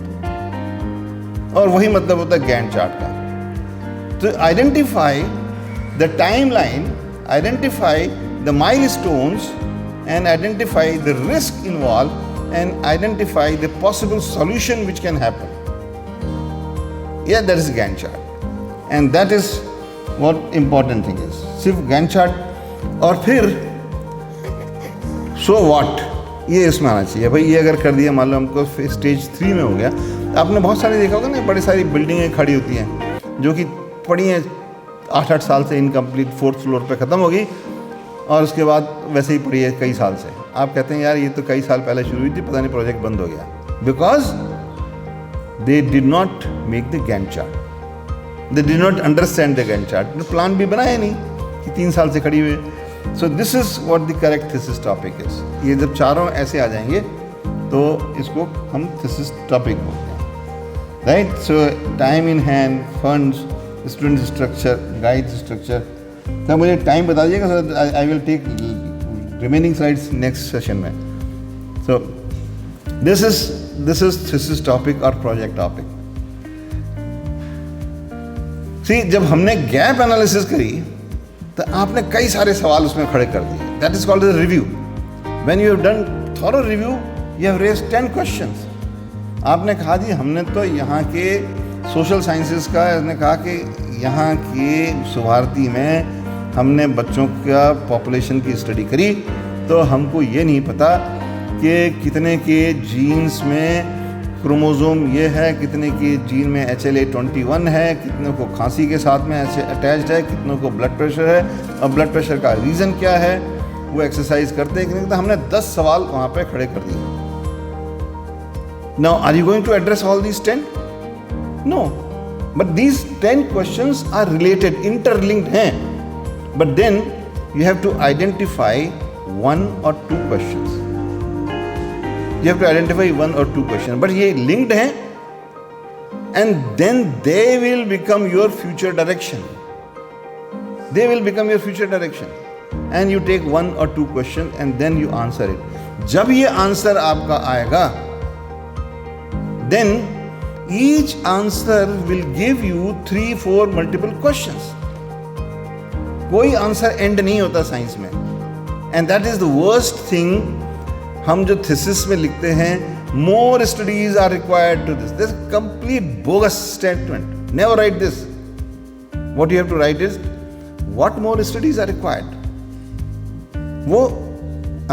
और वही मतलब होता है गैंट चार्ट का। तो identify the time line, identify the milestones, and identify the risk involved and identify the possible solution which can happen. Yeah, that is Gantt chart, and that is what important thing is. सिर्फ Gantt chart और फिर so what, ये इसमें आना चाहिए। भाई ये अगर कर दिया, मान लो हमको स्टेज 3 में हो गया, आपने बहुत सारे देखा होगा ना, बड़ी सारी बिल्डिंगें खड़ी होती हैं जो कि पड़ी हैं 8-8 साल से इनकम्प्लीट, 4th फ्लोर पे ख़त्म हो गई और उसके बाद वैसे ही पड़ी है कई साल से। आप कहते हैं यार ये तो कई साल पहले शुरू हुई थी, पता नहीं प्रोजेक्ट बंद हो गया। because they did not make the Gantt chart. They did not understand the Gantt chart. Plan भी बनाया नहीं कि 3 साल से खड़ी हुई है. So this is what the correct thesis topic is. ये जब चारों ऐसे आ जाएंगे तो इसको हम thesis topic बोलते हैं. Right? So time in hand, funds, student structure, guide structure. तो मुझे टाइम बता दीजिएगा, so I will take remaining slides next session में. So this is thesis topic or project topic. See, जब हमने गैप एनालिसिस करी तो आपने कई सारे सवाल उसमें खड़े कर दिए. That is called review. When you have done thorough review you have raised 10 questions. आपने कहा जी हमने तो यहाँ के सोशल साइंसेस का, इसने कहा कि यहाँ के सुभारती में हमने बच्चों का पॉपुलेशन की स्टडी करी तो हमको ये नहीं पता कि कितने के जीन्स में क्रोमोसोम ये है, कितने की जीन में HLA-21 है, कितनों को खांसी के साथ में ऐसे अटैच्ड है, कितनों को ब्लड प्रेशर है, और ब्लड प्रेशर का रीज़न क्या है, वो एक्सरसाइज करते हैं कि नहीं. तो हमने 10 सवाल वहाँ पे खड़े कर दिए. Now are you going to address all these 10? No, but these 10 questions are related, interlinked हैं. But then you have to identify 1 or 2 questions. You have to identify 1 or 2 questions, but ये linked हैं, and then they will become your future direction. They will become your future direction, and you take 1 or 2 questions and then you answer it. जब ये answer आपका आएगा, then each answer will give you 3-4 multiple questions. कोई answer end नहीं होता science में, and that is the worst thing. हम जो थीसिस में लिखते हैं, more studies are required to this. This is complete bogus statement. Never write this. What you have to write is, what more studies are required? वो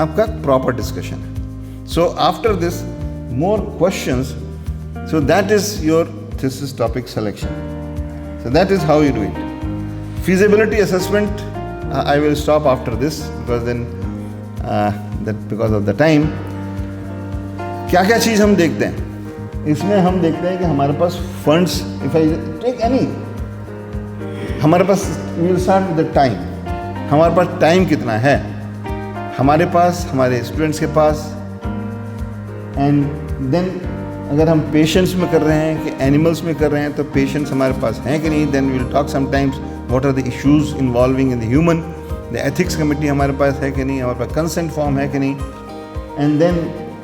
आपका proper discussion है. So after this, more questions. So that is your thesis topic selection. So that is how you do it. Feasibility assessment, I will stop after this because then that because of the time. क्या क्या चीज़ हम देखते हैं इसमें? हम देखते हैं कि हमारे पास funds, if I take any, हमारे पास we will start with the time. हमारे पास टाइम कितना है हमारे पास, हमारे स्टूडेंट्स के पास. एंड देन अगर हम पेशेंट्स में कर रहे हैं कि एनिमल्स में कर रहे हैं, तो पेशेंट्स हमारे पास हैं कि नहीं. Then we will talk sometimes what are the issues involving in the human. The ethics committee हमारे पास है कि नहीं, हमारे पास कंसेंट फॉर्म है कि नहीं. एंड देन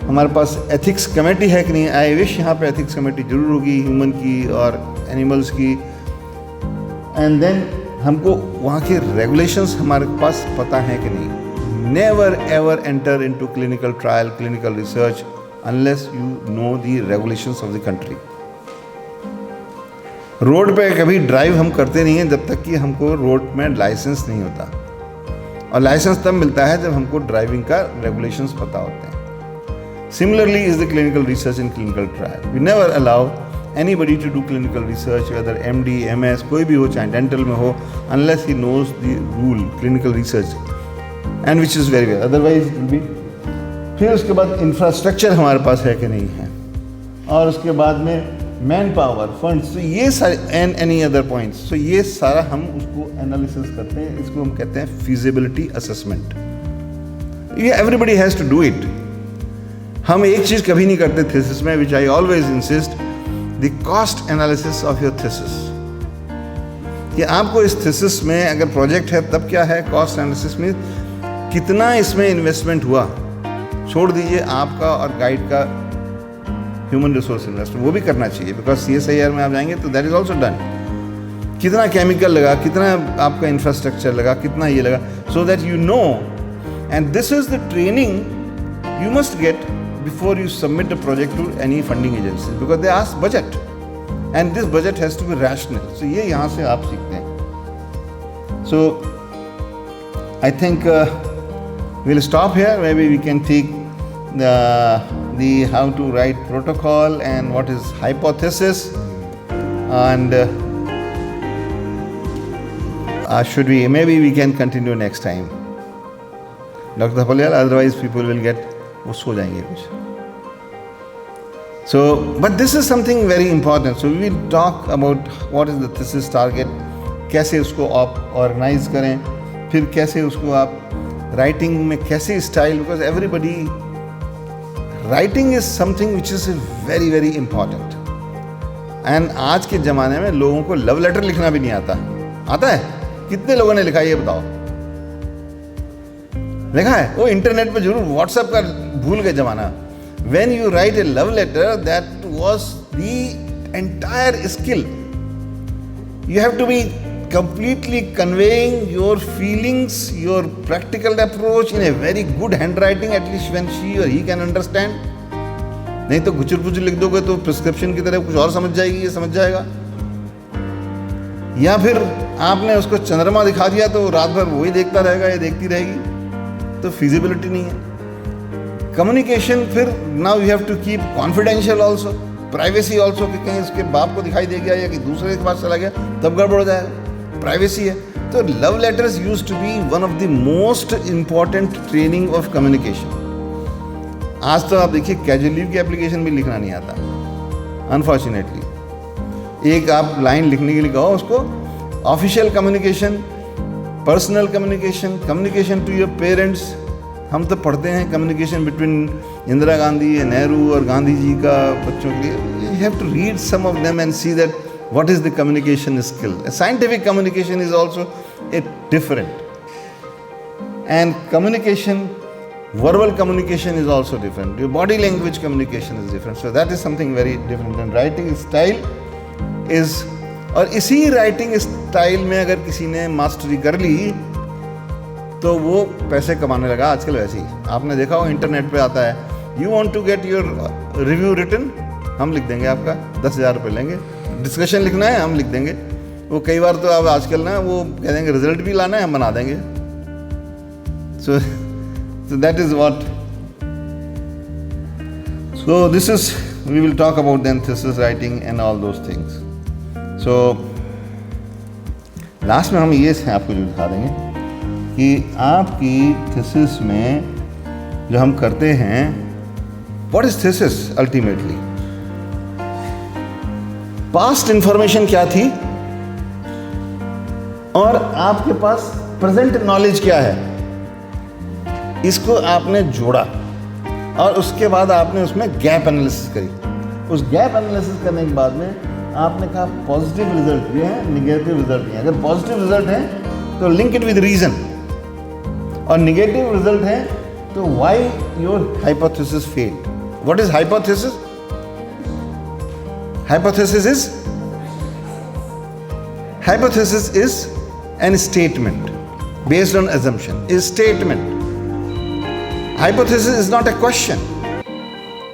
हमारे पास एथिक्स कमेटी है कि नहीं. आई विश यहाँ पे एथिक्स कमेटी जरूर होगी, ह्यूमन की और एनिमल्स की. एंड देन हमको वहाँ के रेगुलेशंस हमारे पास पता है कि नहीं. Never ever enter into clinical trial, clinical research unless you know the regulations of the country. Road पे कभी ड्राइव हम करते नहीं हैं जब तक कि हमको रोड में लाइसेंस नहीं होता, और लाइसेंस तब मिलता है जब हमको ड्राइविंग का रेगुलेशंस पता होते हैं. Similarly is the clinical research and clinical trial. We never allow anybody to do clinical research, whether MD, MS, कोई भी हो, चाहे dental में हो, unless he knows the rule, clinical research, and which is very well. Otherwise it will be. फिर उसके बाद infrastructure हमारे पास है कि नहीं है, और उसके बाद में मैन पावर, फंड्स, तो ये सारे एंड एनी अदर पॉइंट्स. तो ये सारा हम उसको एनालिसिस करते हैं. इसको हम कहते हैं फिजिबिलिटी असेसमेंट. ये everybody has to do it. हम एक चीज़ कभी नहीं करते थीसिस में, which I always insist, the cost analysis of your thesis. कि आपको इस थीसिस में अगर प्रोजेक्ट है तब क्या है, कॉस्ट एनालिसिस में कितना इसमें इन्वेस्टमेंट हुआ. छोड़ दीजिए आपका और गाइड का ह्यूमन रिसोर्स इन्वेस्टमेंट, वो भी करना चाहिए, बिकॉज CSIR में आप जाएंगे तो दैट इज ऑल्सो डन. कितना केमिकल लगा, कितना आपका इंफ्रास्ट्रक्चर लगा, कितना ये लगा, so that you know. And this is the training you must get before you submit a project to any funding agencies, because they ask budget and this budget has to be rational. So ये यहाँ से आप सीखते हैं. So I think we'll stop here. Maybe we can take the how to write protocol and what is hypothesis, and should we, maybe we can continue next time, Dr. Thapalyal, otherwise people will get, वो सो जाएंगे कुछ. So, but this is something very important. So we will talk about what is the thesis target, कैसे उसको आप organise करें, फिर कैसे उसको आप राइटिंग में कैसे style, because everybody writing is something which is very very important. And आज के ज़माने में लोगों को लव लेटर लिखना भी नहीं आता. आता है? कितने लोगों ने लिखा है ये बताओ? लिखा है? वो इंटरनेट पे जरूर, व्हाट्सएप का भूल गए ज़माना. When you write a love letter, that was the entire skill. You have to be completely conveying your feelings, your practical approach in a very good handwriting, at least when she or he can understand. नहीं तो गुचुर पुचुर लिख दोगे तो prescription की तरह कुछ और समझ जाएगी, ये समझ जाएगा. या फिर आपने उसको चंद्रमा दिखा दिया तो रात भर वही देखता रहेगा या देखती रहेगी, तो फिजिबिलिटी नहीं है. कम्युनिकेशन फिर now you have to keep confidential also, privacy also, कि कहीं उसके बाप को दिखाई दे गया या कि दूसरे के पास चला गया तब गड़बड़ हो जाएगा. प्राइवेसी है. तो love letters used to be one of the most important training of communication. आज तो आप देखिए कैजुअल लीव की एप्लीकेशन भी लिखना नहीं आता, अनफॉर्चुनेटली. एक आप लाइन लिखने के लिए कहो उसको, official communication, personal communication, communication to your parents. हम तो पढ़ते हैं कम्युनिकेशन बिटवीन इंदिरा गांधी, नेहरू और गांधी जी का बच्चों के लिए. You have to read some of them and see that what is the communication skill. Scientific communication is also a different, and communication, verbal communication is also different. Your body language communication is different. So that is something very different. And writing style is, और इसी writing style में अगर किसी ने mastery कर ली तो वो पैसे कमाने लगा आजकल. वैसे ही आपने देखा हो इंटरनेट पे आता है, you want to get your review written, हम लिख देंगे, आपका 10,000 रुपये लेंगे. डिस्कशन लिखना है, हम लिख देंगे. वो कई बार तो अब आजकल ना वो कह देंगे रिजल्ट भी लाना है, हम बना देंगे. So that is what. So this is, we will talk about then thesis writing and all those things. So last में हम ये आपको जो दिखा देंगे कि आपकी थीसिस में जो हम करते हैं, what is thesis ultimately? Past information क्या थी और आपके पास प्रेजेंट नॉलेज क्या है, इसको आपने जोड़ा और उसके बाद आपने उसमें गैप एनालिसिस करी. उस गैप एनालिसिस करने के बाद में आपने कहा पॉजिटिव रिजल्ट भी है, निगेटिव रिजल्ट भी है. अगर पॉजिटिव रिजल्ट है तो लिंक इट विद रीजन, और निगेटिव रिजल्ट है तो why your hypothesis failed. What is hypothesis? Hypothesis is an statement based on assumption. Is statement. Hypothesis is not a question.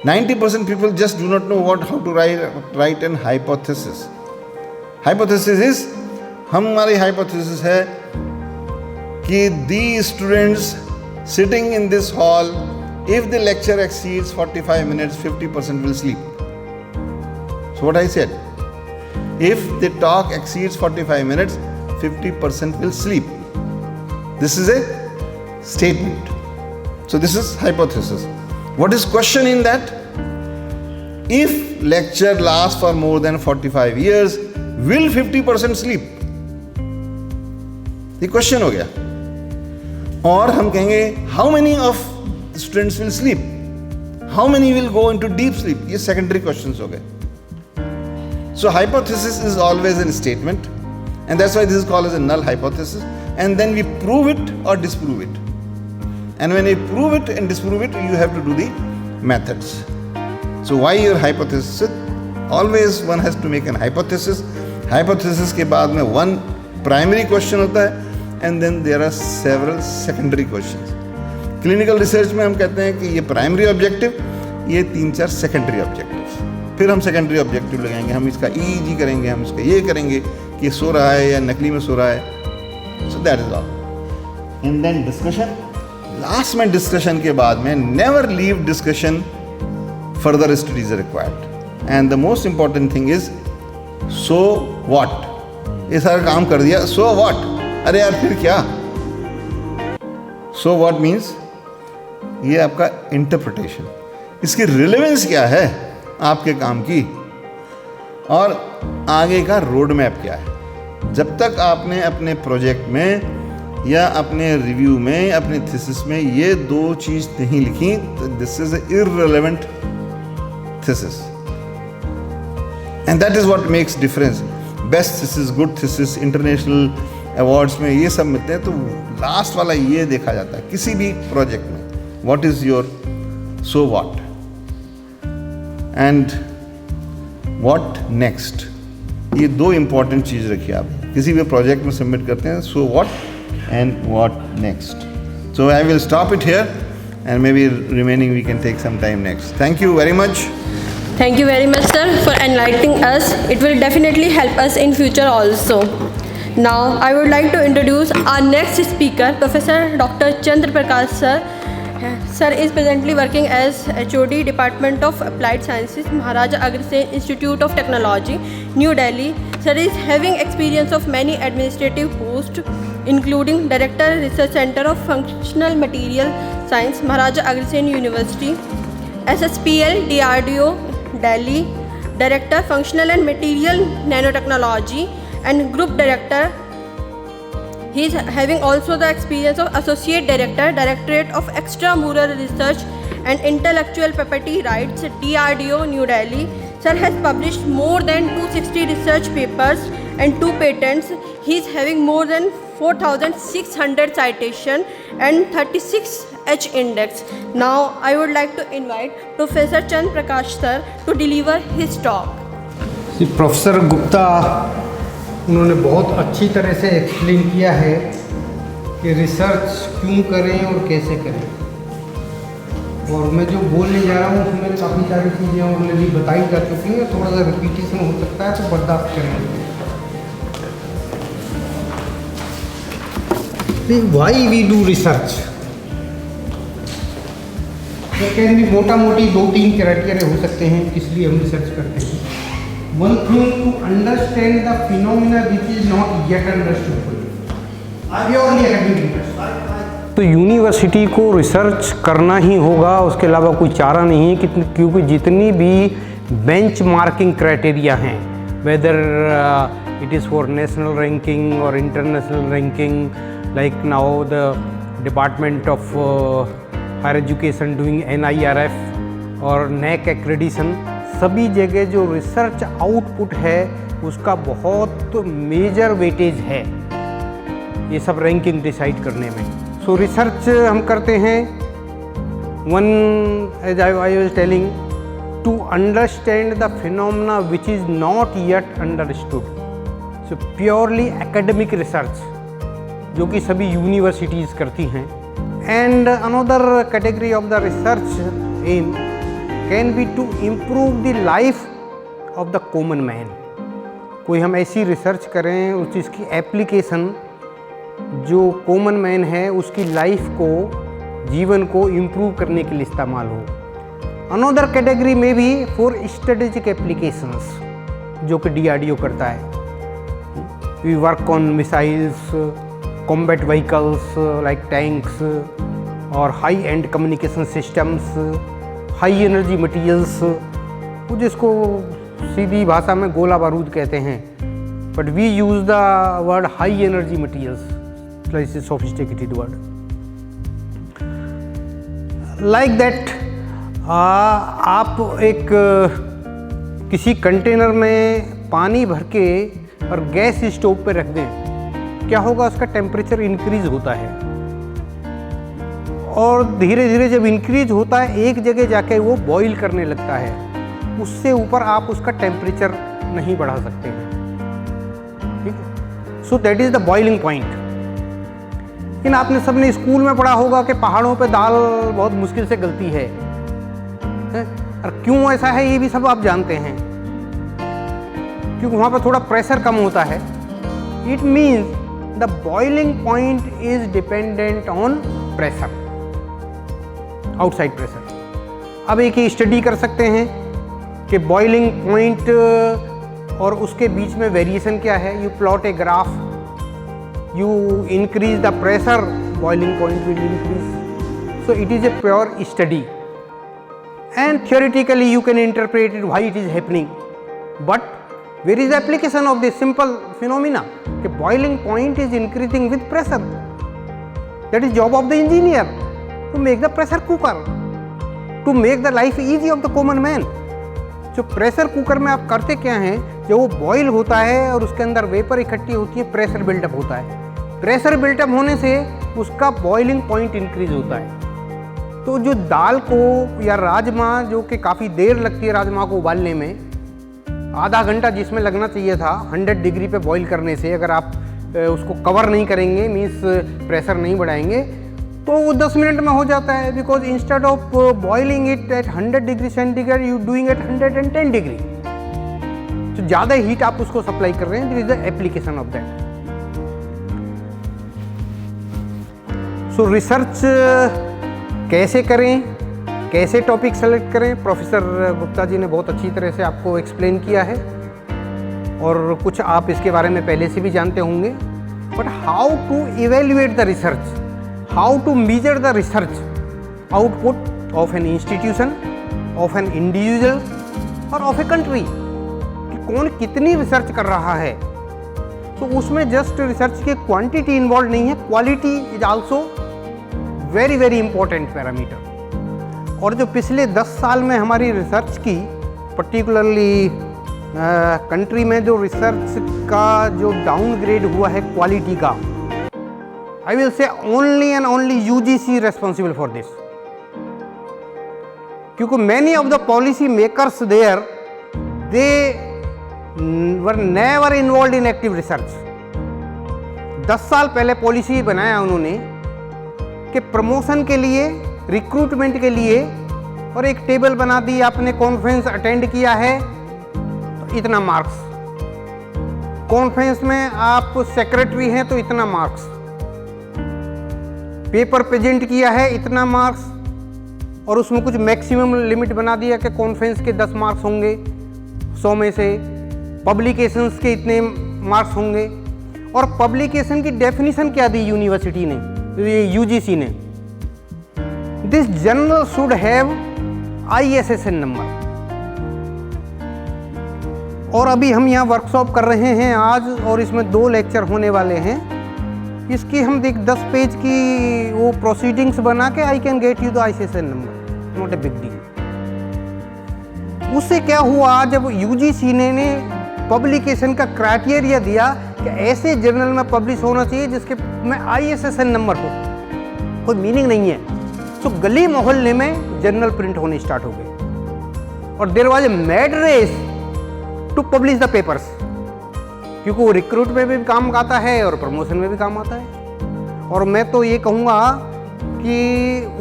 90% people just do not know how to write an hypothesis. Hypothesis is, हमारी hypothesis है कि these students sitting in this hall, if the lecture exceeds 45 minutes, 50% will sleep. So what I said, if the talk exceeds 45 minutes, 50% will sleep. This is a statement. So this is hypothesis. What is question in that? If lecture lasts for more than 45 years, will 50% sleep? ये question हो गया. और हम कहेंगे how many of students will sleep? How many will go into deep sleep? ये secondary questions हो गए. So hypothesis is always a statement, and that's why this is called as a null hypothesis. And then we prove it or disprove it. And when you prove it and disprove it, you have to do the methods. So why your hypothesis? Always one has to make an hypothesis. Hypothesis के बाद में one primary question होता है, and then there are several secondary questions. Clinical research में हम कहते हैं कि ये primary objective, ये 3-4 secondary objectives. फिर हम सेकेंडरी ऑब्जेक्टिव लगाएंगे, हम इसका EEG करेंगे, हम इसका ये करेंगे कि ये सो रहा है या नकली में सो रहा है. So that is all. And then discussion. Last में डिस्कशन के बाद में never leave discussion, further studies required. And the most important thing is so what. ये सारा काम कर दिया, सो व्हाट? अरे यार फिर क्या? सो व्हाट मीन्स ये आपका इंटरप्रिटेशन, इसकी रिलेवेंस क्या है, आपके काम की और आगे का रोड मैप क्या है। जब तक आपने अपने प्रोजेक्ट में या अपने रिव्यू में, अपने थीसिस में ये दो चीज़ नहीं लिखी, तो this is irrelevant thesis, and that is what makes difference. Best thesis, good thesis, international awards में ये सब मिलते हैं, तो लास्ट वाला ये देखा जाता है किसी भी प्रोजेक्ट में, what is your so what and what next. ये दो इंपॉर्टेंट चीज़ रखिए आप किसी भी प्रोजेक्ट में सबमिट करते हैं, so what and what next. So I will stop it here and may be remaining we can take some time next. Thank you very much. Thank you very much, sir, for enlightening us. It will definitely help us in future also. Now, I would like to introduce our next speaker, Professor Dr. Chandra Prakash, sir. Sir is presently working as HOD, Department of Applied Sciences, Maharaja Agrasen Institute of Technology, New Delhi. Sir is having experience of many administrative posts, including Director, Research Center of Functional Material Science, Maharaja Agrasen University, SSPL, DRDO, Delhi, Director, Functional and Material Nanotechnology, and Group Director. He is having also the experience of Associate Director, Directorate of Extramural Research and Intellectual Property Rights, DRDO, New Delhi. Sir has published more than 260 research papers and 2 patents. He is having more than 4,600 citation and 36 H index. Now I would like to invite Professor Chandra Prakash sir to deliver his talk. Professor Gupta उन्होंने बहुत अच्छी तरह से explain किया है कि research क्यों करें और कैसे करें, और मैं जो बोलने जा रहा हूँ उसमें काफ़ी सारी चीज़ें ऑलरेडी बताई जा चुकी हैं, थोड़ा सा रिपीटिशन हो सकता है तो बर्दाश्त करें। Why we do research, can भी मोटा मोटी 2-3 क्राइटेरिया हो सकते हैं इसलिए हम रिसर्च करते हैं। One thing to understand the phenomena which is not yet understood. Purely academic interest. तो यूनिवर्सिटी को रिसर्च करना ही होगा, उसके अलावा कोई चारा नहीं है, क्योंकि जितनी भी बेंच मार्किंग क्राइटेरिया हैं, whether it is for national ranking और international ranking, like now the department of higher education doing NIRF और NAC एक्रेडिशन, सभी जगह जो रिसर्च आउटपुट है उसका बहुत मेजर वेटेज है ये सब रैंकिंग डिसाइड करने में। सो रिसर्च हम करते हैं, one as I was telling, to understand the phenomena which is not yet understood. So purely academic research जो कि सभी यूनिवर्सिटीज़ करती हैं। And another category of the research aim can be to improve the life of the common man. कोई हम ऐसी research करें उस चीज़ की एप्लीकेशन जो कॉमन मैन है उसकी लाइफ को, जीवन को इम्प्रूव करने के लिए इस्तेमाल हो। अनदर कैटेगरी में भी फॉर स्ट्रेटेजिक एप्लीकेशंस जो कि DRDO करता है। We work on missiles, combat vehicles like tanks और high end communication systems, high energy materials, जिसको सीधी भाषा में गोला बारूद कहते हैं, but we use the word high energy materials, it's a sophisticated word like that. आप एक किसी कंटेनर में पानी भर के और गैस स्टोव पे रख दें, क्या होगा, उसका टेम्परेचर इंक्रीज होता है और धीरे धीरे जब इंक्रीज होता है एक जगह जाके वो बॉईल करने लगता है, उससे ऊपर आप उसका टेम्परेचर नहीं बढ़ा सकते हैं, ठीक है। So that is the boiling point. लेकिन आपने सबने स्कूल में पढ़ा होगा कि पहाड़ों पे दाल बहुत मुश्किल से गलती है, और क्यों ऐसा है ये भी सब आप जानते हैं, क्योंकि वहाँ पर थोड़ा प्रेशर कम होता है। It means the boiling point is dependent on pressure, outside pressure. अब एक ही स्टडी कर सकते हैं कि बॉइलिंग पॉइंट और उसके बीच में वेरिएशन क्या है। You plot a graph, you increase the pressure, boiling point will increase. So it is a pure study. and theoretically you can interpret it why it is happening, but where is the application of this simple phenomena? The boiling point is increasing with pressure. That is job of the engineer to make the pressure cooker, to make the life easy of the common man. जो pressure cooker में आप करते क्या हैं, जब वो boil होता है और उसके अंदर वेपर इकट्ठी होती है, प्रेशर बिल्डअप होता है। प्रेशर बिल्डअप होने से उसका बॉइलिंग पॉइंट इंक्रीज होता है। तो जो दाल को या राजमा, जो कि काफ़ी देर लगती है राजमा को उबालने में, आधा घंटा जिसमें लगना चाहिए था 100 डिग्री पे बॉईल करने से, अगर आप उसको कवर नहीं करेंगे, मीन्स प्रेशर नहीं बढ़ाएंगे, तो वो 10 मिनट में हो जाता है। Because instead of boiling it at 100 degree centigrade you doing at 110 degree. तो ज़्यादा हीट आप उसको सप्लाई कर रहे हैं। This is the application of that. So research कैसे करें, कैसे टॉपिक सेलेक्ट करें, प्रोफेसर गुप्ता जी ने बहुत अच्छी तरह से आपको एक्सप्लेन किया है, और कुछ आप इसके बारे में पहले से भी जानते होंगे। But how to evaluate the research, how to measure the research output of an institution, of an individual or of a country, कि कौन कितनी रिसर्च कर रहा है। तो उसमें जस्ट रिसर्च की क्वांटिटी इन्वॉल्व नहीं है, quality is also very very important parameter. और जो पिछले 10 साल में हमारी रिसर्च की, पर्टिकुलरली कंट्री में जो रिसर्च का जो डाउनग्रेड हुआ है क्वालिटी का, I will say only and only UGC responsible for this, क्योंकि many of the policy makers there, they were never involved in active research। 10 साल पहले पॉलिसी बनाया उन्होंने कि प्रमोशन के लिए, रिक्रूटमेंट के लिए, और एक टेबल बना दी, आपने कॉन्फ्रेंस अटेंड किया है तो इतना मार्क्स, कॉन्फ्रेंस में आप सेक्रेटरी हैं तो इतना मार्क्स, पेपर प्रेजेंट किया है इतना मार्क्स, और उसमें कुछ मैक्सिमम लिमिट बना दिया कि कॉन्फ्रेंस के 10 मार्क्स होंगे 100 में से, पब्लिकेशंस के इतने मार्क्स होंगे। और पब्लिकेशन की डेफिनेशन क्या दी यूनिवर्सिटी ने, यूजीसी ने, this journal should have ISSN number. और अभी हम यहाँ वर्कशॉप कर रहे हैं आज, और इसमें 2 लेक्चर होने वाले हैं। इसकी हम 10 पेज की वो प्रोसीडिंग्स बना के I can get you the ISSN number, not a big deal. उससे क्या हुआ, जब यूजीसी ने पब्लिकेशन का क्राइटेरिया दिया कि ऐसे जर्नल में पब्लिश होना चाहिए जिसके में ISSN नंबर हो, कोई मीनिंग नहीं है। तो गली मोहल्ले में जर्नल प्रिंट होने स्टार्ट हो गए, और there was a mad race to publish the papers, क्योंकि वो रिक्रूट में भी काम आता है और प्रमोशन में भी काम आता है। और मैं तो ये कहूँगा कि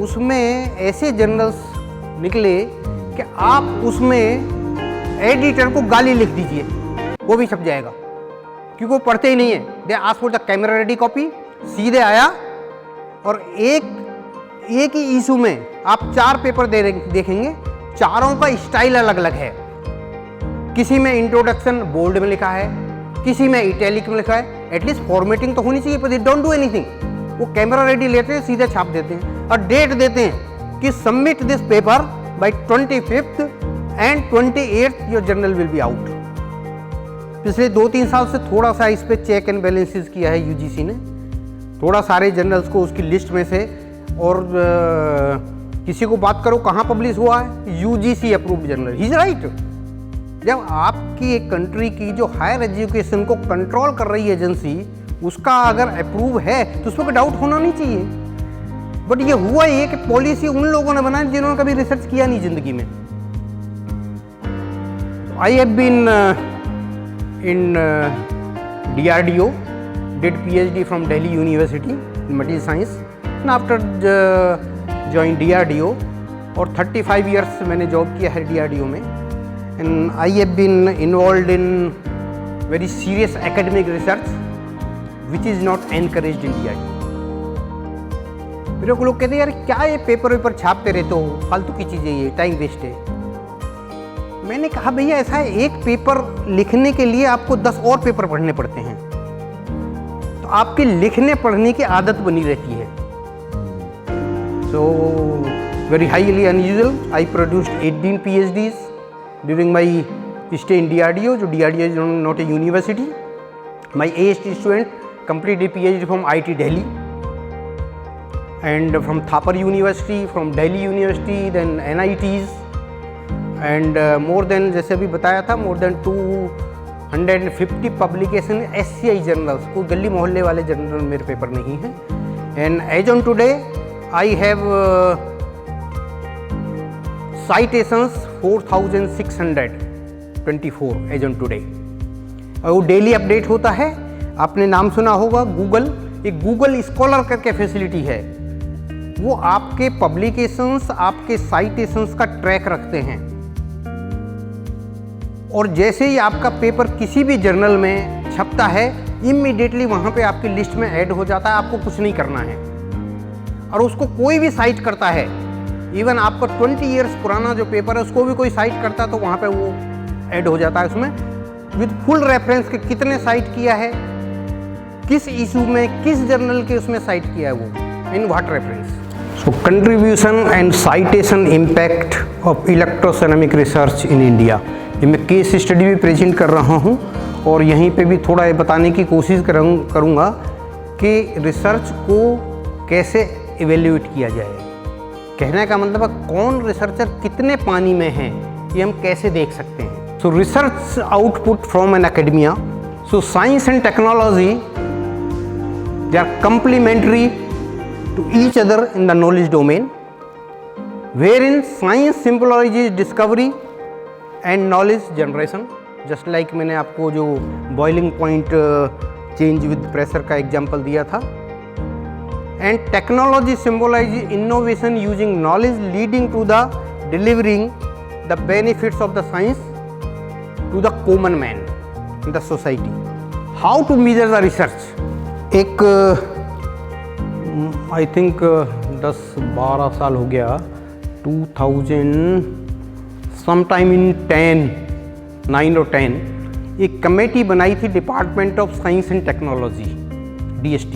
उसमें ऐसे जर्नल्स निकले कि आप उसमें एडिटर को गाली लिख दीजिए, वो भी छप जाएगा, क्योंकि वो पढ़ते ही नहीं है। They ask for the camera ready copy, सीधे आया, और एक ही इशू में आप 4 पेपर देखेंगे, चारों का स्टाइल अलग अलग है। किसी में इंट्रोडक्शन बोल्ड में लिखा है, किसी में इटैलिक में लिखा है। एटलीस्ट फॉर्मेटिंग तो होनी चाहिए, पर दे डोंट डू एनीथिंग। वो कैमरा रेडी लेते हैं, सीधे छाप देते हैं, और डेट देते हैं कि submit this paper by 25th and 28th your journal will be out. पिछले 2-3 साल से थोड़ा सा इस पे चेक एंड बैलेंसेस किया है यूजीसी ने, थोड़ा सारे जर्नल्स को उसकी लिस्ट में से, और किसी को बात करो कहाँ पब्लिश हुआ है, UGC approved journal. He is right. जब आपकी एक कंट्री की जो हायर एजुकेशन को कंट्रोल कर रही एजेंसी, उसका अगर अप्रूव है तो उसमें कोई डाउट होना नहीं चाहिए। बट ये हुआ ये कि पॉलिसी उन लोगों ने बनाई जिन्होंने कभी रिसर्च किया नहीं जिंदगी में। I have been in DRDO, did PhD from Delhi University in material science, and after joined DRDO, और 35 years मैंने जॉब किया है DRDO में, and I have been involved in very serious academic research which is not encouraged in DRDO। मेरे को लोग कहते हैं यार क्या ये पेपर छापते रहते हो, फालतू की चीज़ें, ये टाइम वेस्ट है। मैंने कहा भैया ऐसा है, एक पेपर लिखने के लिए आपको 10 और पेपर पढ़ने पड़ते हैं, तो आपकी लिखने पढ़ने की आदत बनी रहती है। तो very highly unusual. I produced 18 PhDs during my stay in DRDO. जो DRDO is not a university. My AST student completed PhD from IIT Delhi and from Thapar University, from Delhi University, then NITs and more than, जैसे अभी बताया था, more than 250 publication SCI journals. कोई गली मोहल्ले वाले journal मेरे paper नहीं है. And as on today I have citations 4624 as on today. और वो डेली अपडेट होता है. आपने नाम सुना होगा गूगल. एक गूगल स्कॉलर करके फैसिलिटी है. वो आपके पब्लिकेशंस, आपके साइटेशंस का ट्रैक रखते हैं और जैसे ही आपका पेपर किसी भी जर्नल में छपता है इमीडिएटली वहाँ पे आपकी लिस्ट में ऐड हो जाता है. आपको कुछ नहीं करना है और उसको कोई भी साइट करता है. इवन आपका 20 इयर्स पुराना जो पेपर है उसको भी कोई साइट करता है तो वहाँ पे वो ऐड हो जाता है उसमें विद फुल रेफरेंस के कितने साइट किया है, किस इशू में, किस जर्नल के उसमें साइट किया है, वो in what reference. So contribution and citation impact of electrodynamic research in India. ये मैं केस स्टडी भी प्रेजेंट कर रहा हूँ और यहीं पे भी थोड़ा ये बताने की कोशिश करूँगा कि रिसर्च को कैसे इवेल्यूएट किया जाए. कहने का मतलब है कौन रिसर्चर कितने पानी में है ये हम कैसे देख सकते हैं. So research output from an academia. So science and technology they are complementary to each other in the knowledge domain where in science symbolizes discovery and knowledge generation. Just like मैंने आपको जो boiling point change with pressure का example दिया था. And technology symbolize innovation using knowledge leading to the delivering the benefits of the science to the common man in the society. How to measure the research. एक I think 10-12 साल हो गया, 2000 sometime in 9 or 10 एक committee बनाई थी department of science and technology DST.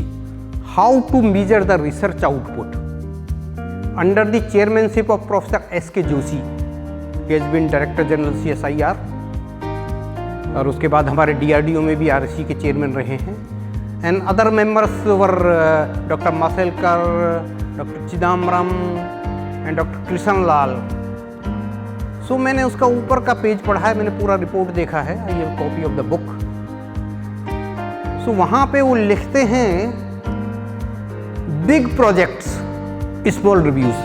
How to measure the research output under the chairmanship of professor S.K. Joshi. He has been director general CSIR और उसके बाद हमारे DRDO में भी RSC के चेयरमैन रहे हैं. And other members were doctor Mashelkar, doctor Chidambaram and doctor Krishna Lal. So मैंने उसका ऊपर का पेज पढ़ा है, मैंने पूरा रिपोर्ट देखा है. I have copy of the book. So वहाँ पे वो लिखते हैं बिग प्रोजेक्ट्स स्मॉल रिव्यूज.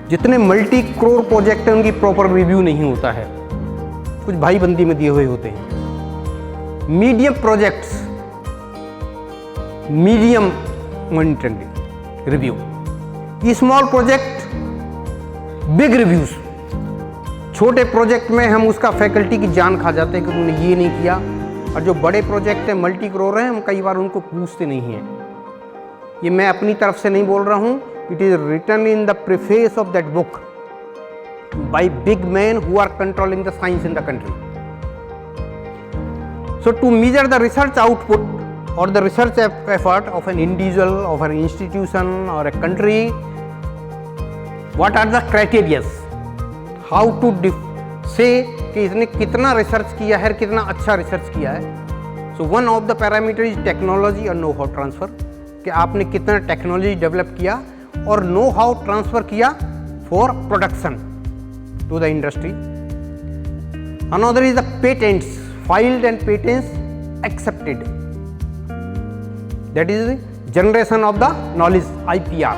जितने मल्टी करोड़ प्रोजेक्ट हैं उनकी प्रॉपर रिव्यू नहीं होता है, कुछ भाई बंदी में दिए हुए होते हैं. Medium projects medium monitoring review. Small project big reviews. छोटे प्रोजेक्ट में हम उसका फैकल्टी की जान खा जाते हैं कि उन्होंने ये नहीं किया, और जो बड़े प्रोजेक्ट हैं मल्टी करोड़ हैं हम कई बार उनको पूछते नहीं हैं. ये मैं अपनी तरफ से नहीं बोल रहा हूँ, it is written in the preface of that book by big man who are controlling the science in the country. So to measure the research output or the research effort of an individual, of an institution or a country, what are the criteria? How to say कि इसने कितना research किया है, कितना अच्छा research किया है. So one of the parameter is technology और नो हाउ ट्रांसफ़र, कि आपने कितना टेक्नोलॉजी डेवलप किया और नो हाउ ट्रांसफ़र किया for production to the industry. Another is the patents filed and patents accepted. That is generation of the knowledge IPR.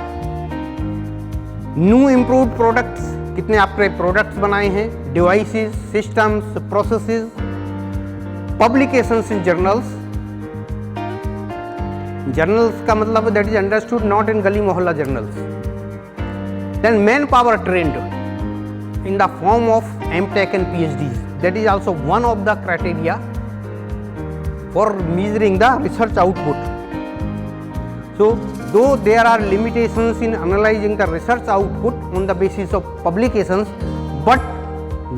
New improved products, कितने आपने products बनाए हैं, devices, systems, processes, publications in journals. Journals का मतलब that is understood not in गली मोहल्ला journals. Then man power trained in the form of MTech and PhDs. That is also one of the criteria for measuring the research output. So, though there are limitations in analyzing the research output on the basis of publications, but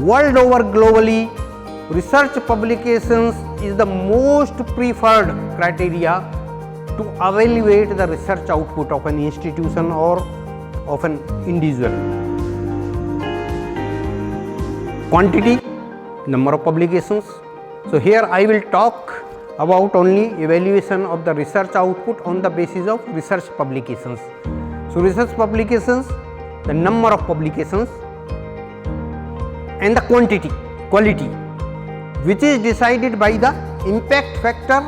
world over globally, research publications is the most preferred criteria to evaluate the research output of an institution or of an individual. Quantity, number of publications. So here I will talk about only evaluation of the research output on the basis of research publications. So research publications, the number of publications and the quality, which is decided by the impact factor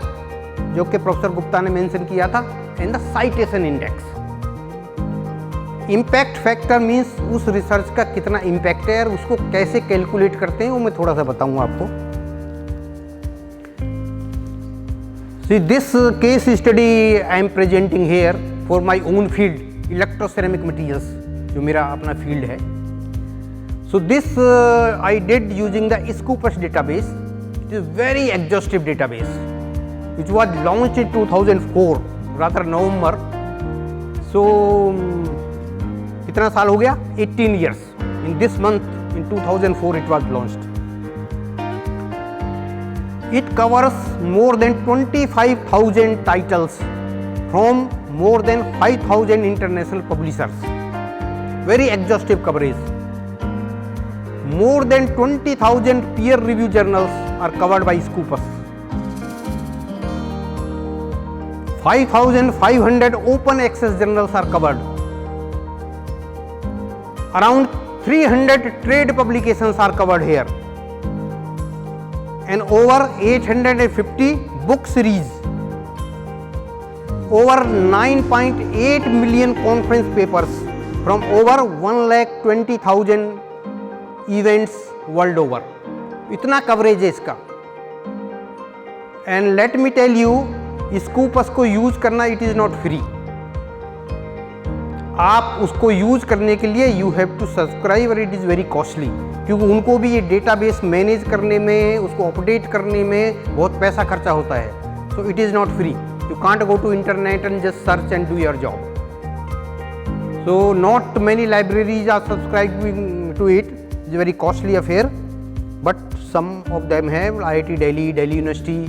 जो कि professor Gupta ने mention किया था, and the citation index. Impact factor means उस research का कितना impact है और उसको कैसे कैलकुलेट करते हैं वो मैं थोड़ा सा बताऊंगा आपको. See, this case study I am presenting here for my own field, electroceramic materials, जो मेरा अपना फील्ड है. So this I did using the Scopus database. It is very exhaustive database, which was launched in 2004, rather November. So कितना साल हो गया? 18 years. In this month, in 2004, it was launched. It covers more than 25,000 titles from more than 5,000 international publishers. Very exhaustive coverage. More than 20,000 peer-reviewed journals are covered by Scopus. 5,500 open access journals are covered. Around 300 trade publications are covered here. And over 850 book series, over 9.8 million conference papers from over 1,20,000 events world over. इतना coverage है इसका. And let me tell you, Scopus को use करना it is not free. आप उसको use करने के लिए यू हैव टू सब्सक्राइब और इट इज़ वेरी कॉस्टली, क्योंकि उनको भी ये डेटाबेस मैनेज करने में, उसको अपडेट करने में बहुत पैसा खर्चा होता है. So it is not free. You can't go to internet and just search and do your job. So not many libraries are subscribing to it. It's very costly affair, but some of them है. IIT Delhi university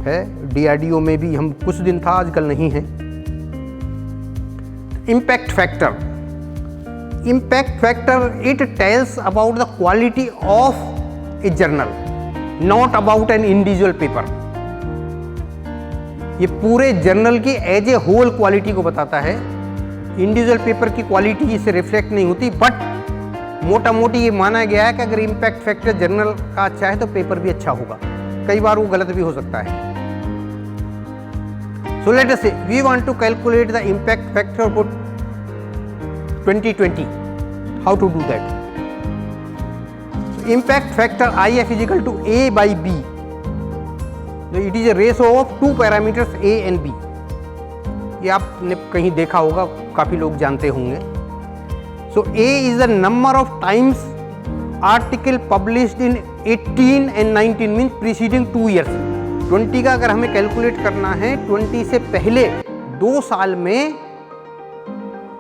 है, DRDO में भी हम कुछ दिन था, आजकल नहीं है. Impact factor. Impact factor, it tells about the quality of a journal, not about an individual paper. ये पूरे जर्नल की एज ए होल क्वालिटी को बताता है. इंडिविजुअल पेपर की क्वालिटी इससे रिफ्लेक्ट नहीं होती, बट मोटा मोटी ये माना गया है कि अगर इम्पैक्ट फैक्टर जर्नल का अच्छा है तो पेपर भी अच्छा होगा. कई बार वो गलत भी हो सकता है. So let us say we want to calculate the impact factor for 2020. How to do that? So impact factor IF is equal to A by B. So it is a ratio of two parameters A and B. ये आपने कहीं देखा होगा, काफ़ी लोग जानते होंगे. So A is the number of times article published in 18 and 19 means preceding 2 years. 20 का अगर हमें कैलकुलेट करना है, 20 से पहले 2 साल में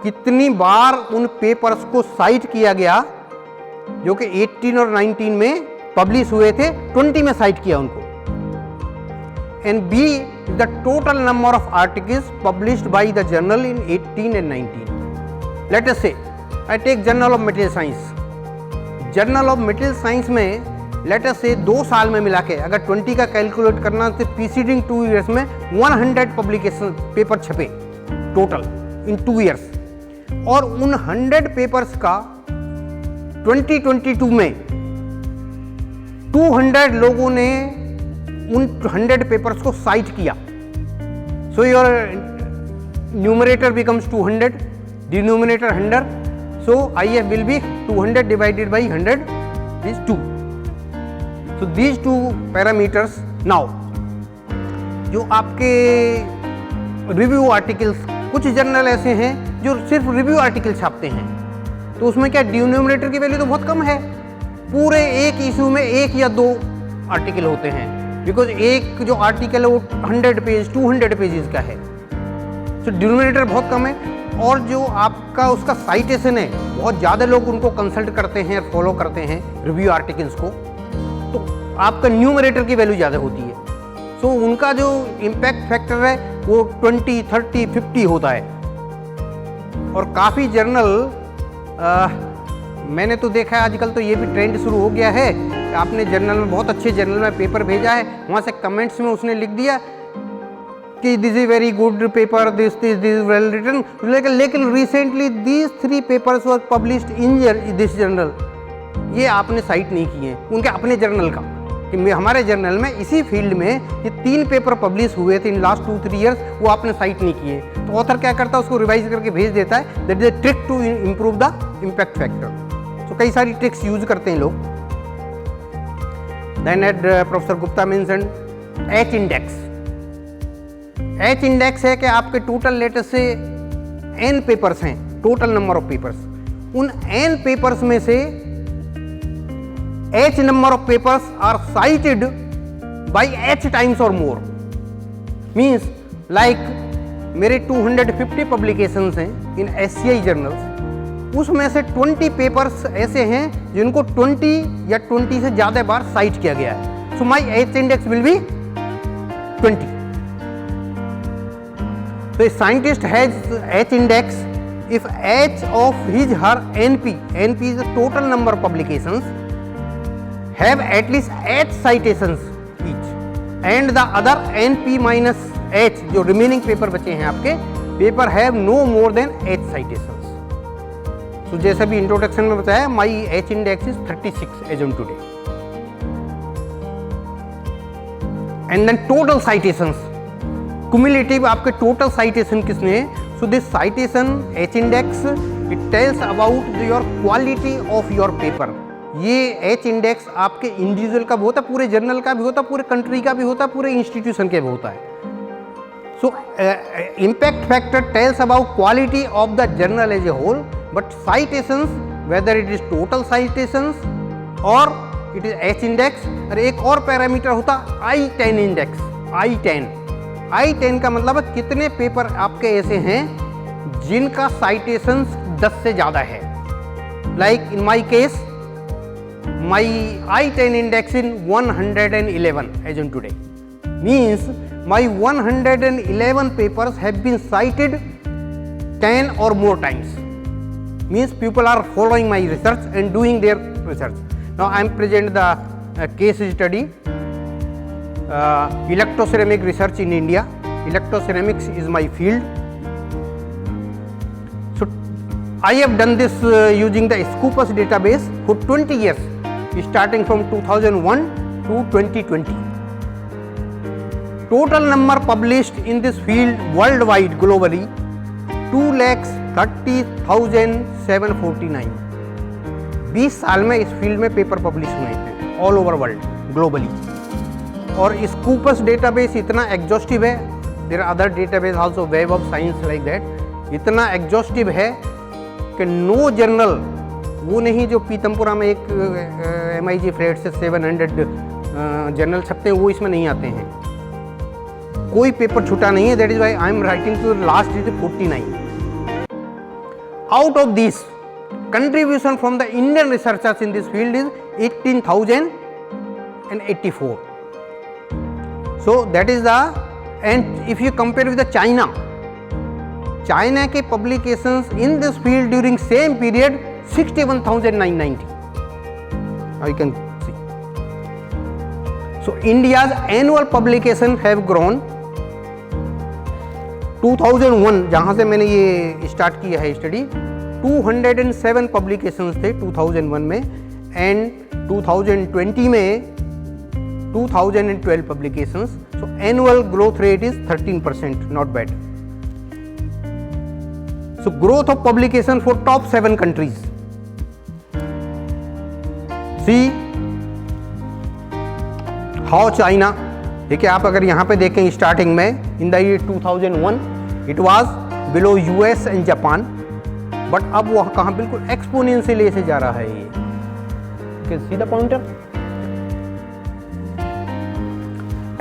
कितनी बार उन पेपर्स को साइट किया गया जो कि 18 और 19 में पब्लिश हुए थे, 20 में साइट किया उनको. And B the total number of articles published by the journal in 18 and 19. Let us say I take journal of material science. Journal of material science में लेट अस से 2 साल में मिला के अगर 20 का कैलकुलेट करना तो प्रीसीडिंग 2 ईयर्स में 100 पब्लिकेशन पेपर छपे टोटल इन 2 ईयर्स. और उन 100 पेपर्स का 2022 में 200 लोगों ने उन 100 पेपर्स को साइट किया. So your numerator becomes 200, denominator 100. So IF will be 200 divided by 100 is 2. So these two parameters. Now जो आपके रिव्यू आर्टिकल्स, कुछ जर्नल ऐसे हैं जो सिर्फ रिव्यू आर्टिकल छापते हैं, तो उसमें क्या डिनोमिनेटर की वैल्यू तो बहुत कम है. पूरे एक इशू में 1 या 2 आर्टिकल होते हैं, बिकॉज एक जो आर्टिकल है वो 100 पेज 200 पेजेस का है. तो डिनोमिनेटर बहुत कम है. और जो आपका उसका साइटेशन है, बहुत ज़्यादा लोग उनको कंसल्ट करते हैं, फॉलो करते हैं रिव्यू आर्टिकल्स को, तो आपका न्यूमरेटर की वैल्यू ज़्यादा होती है. सो उनका जो इम्पैक्ट फैक्टर है वो 20, 30, 50 होता है. और काफ़ी जर्नल मैंने तो देखा है आजकल तो ये भी ट्रेंड शुरू हो गया है कि आपने जर्नल में बहुत अच्छे जर्नल में पेपर भेजा है, वहाँ से कमेंट्स में उसने लिख दिया कि this is very good paper, this well written, लेकिन recently these 3 papers were published in this journal. ये आपने साइट नहीं किए हैं उनके अपने जर्नल का, कि हमारे जर्नल में इसी फील्ड में ये 3 पेपर पब्लिश हुए थे इन लास्ट 2-3 ईयर्स, वो आपने साइट नहीं किए। तो ऑथर क्या करता है, उसको रिवाइज करके भेज देता है। That is a trick to improve the impact factor. तो कई सारी ट्रिक्स यूज करते हैं लोग। Then at professor Gupta mentioned H index. H index है कि आपके टोटल लेटर से n पेपर्स हैं, टोटल नंबर ऑफ पेपर्स, उन n पेपर्स में से h number of papers are cited by h times or more. Means like मेरे 250 publications हैं in SCI journals, उसमें से 20 पेपर्स ऐसे हैं जिनको 20 या 20 से ज़्यादा बार साइट किया गया है। सो माई H index will be 20. So a scientist has H index if H of his her NP is the total number of publications, have at least H citations each, and the other NP minus H जो remaining paper बचे हैं आपके paper have no more than H citations. So जैसा भी introduction में बताया, my H index is 36 as on today. And then total citations, cumulative आपके total citation किसने है? So this citation H index it tells about your quality of your paper. ये H index आपके individual का भी होता है, पूरे जर्नल का भी होता है, पूरे कंट्री का भी होता है, पूरे इंस्टीट्यूशन के भी होता है। So impact factor tells about quality of the journal as a whole, but citations whether it is total citations और इट इज H इंडेक्स। और एक और पैरामीटर होता है I10 इंडेक्स। I10 का मतलब है कितने पेपर आपके ऐसे हैं जिनका साइटेशंस 10 से ज़्यादा है। Like in my case my I10 index in 111 as on today, means my 111 papers have been cited 10 or more times, means people are following my research and doing their research. Now I am present the case study electroceramic research in India. Electroceramics is my field. So I have done this using the Scopus database for 20 years, starting from 2001 to 2020. Total number published in this field worldwide globally 2,30,749. 20 साल में इस field में paper publish हुए हैं all over world globally. और Scopus database इतना exhaustive है, there are other database also, web of science like that, इतना एग्जॉस्टिव है कि नो जर्नल वो नहीं जो पीतमपुरा में एक MIG फ्रेड से 700 जर्नल छपते हैं वो इसमें नहीं आते हैं। कोई पेपर छूटा नहीं है। That is why I am writing to last is 49. Out of this contribution from the Indian researchers in this field is 18,084. So that is the, and if you compare with the China के publications in this field during same period 61,990. You can see. So India's annual publication have grown. 2001 जहाँ से मैंने ये start किया है study, 207 publications थे 2001 में, and 2020 में 2012 publications. So annual growth rate is 13%, not bad. So growth of publication for top 7 countries. See how China, देखिए आप अगर यहाँ पे देखें स्टार्टिंग में in the year 2001 it was below US and Japan, but अब वो कहाँ बिल्कुल एक्सपोनेंशियली ऐसे जा रहा है। ये can see the pointer,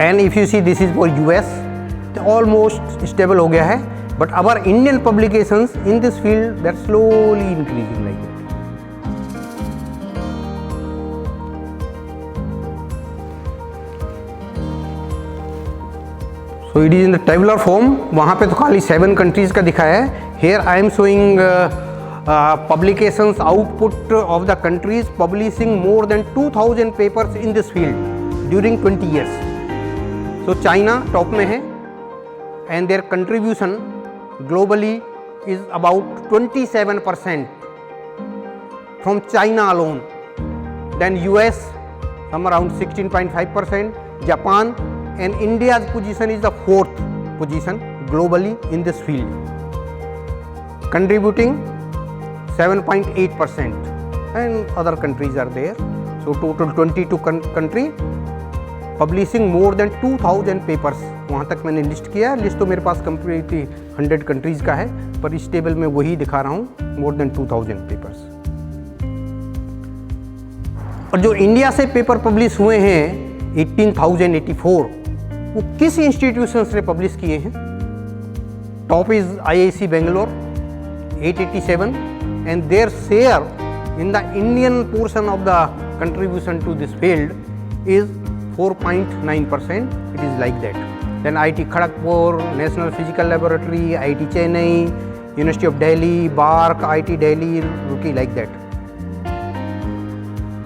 and if you see this is for US, तो ऑलमोस्ट स्टेबल हो गया है. But our Indian publications in this field, they're slowly increasing like that. So so it is in the tabular form, वहाँ पे तो खाली 7 countries का दिखाया है। Here I am showing publications output of the countries publishing more than 2000 papers in this field during 20 years. So China top में है and their contribution globally is about 27% from China alone. Then US some around 16.5%, Japan, and India's position is the 4th position globally in this field, contributing 7.8%, and other countries are there. So total 22 country publishing more than 2000 papers. वहाँ तक मैंने list किया है। List तो मेरे पास completely 100 countries का है, पर इस टेबल में वही दिखा रहा हूँ, मोर देन 2000 पेपर्स। और जो इंडिया से पेपर पब्लिश हुए हैं 18,084, वो किस इंस्टीट्यूशन ने पब्लिश किए हैं? Top is IIC Bangalore 887, and their share in the Indian portion of the contribution to this field is 4.9%. It is like that. Then IIT Kharagpur, National Physical Laboratory, IIT Chennai, University of Delhi, BARC, IIT Delhi, Rookie, like that.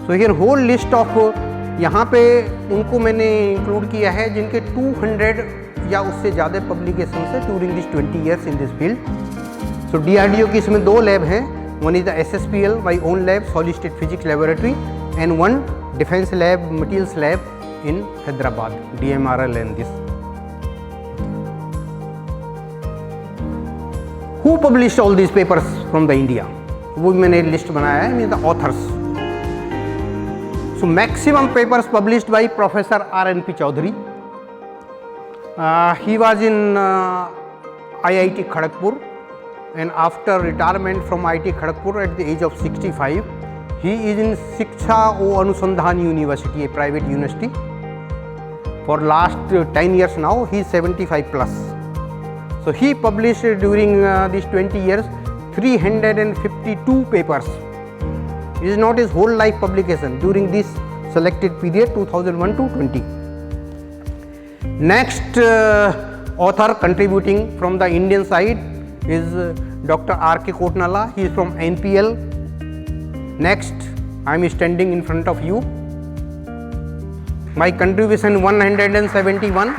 So here whole list of यहाँ पे उनको मैंने include किया है जिनके 200 या उससे ज़्यादा पब्लिकेशन है during this 20 years in this field. So DRDO की इसमें 2 लैब हैं, one is the SSPL, my own lab, solid state physics laboratory, and one defense lab, materials lab in Hyderabad, DMRL and this. Who published all these papers from the India? वो मैंने list बनाया है, means the authors. So maximum papers published by Professor RNP Chaudhary. He was in IIT Kharagpur, and after retirement from IIT Kharagpur at the age of 65, he is in Shiksha Anusandhan University, a private university. For last 10 years now, he is 75 plus. So he published during these 20 years 352 papers. It is not his whole life publication during this selected period 2001 to 20. Next author contributing from the Indian side is Dr. R.K. Kotnala. He is from NPL. Next, I am standing in front of you. My contribution 171.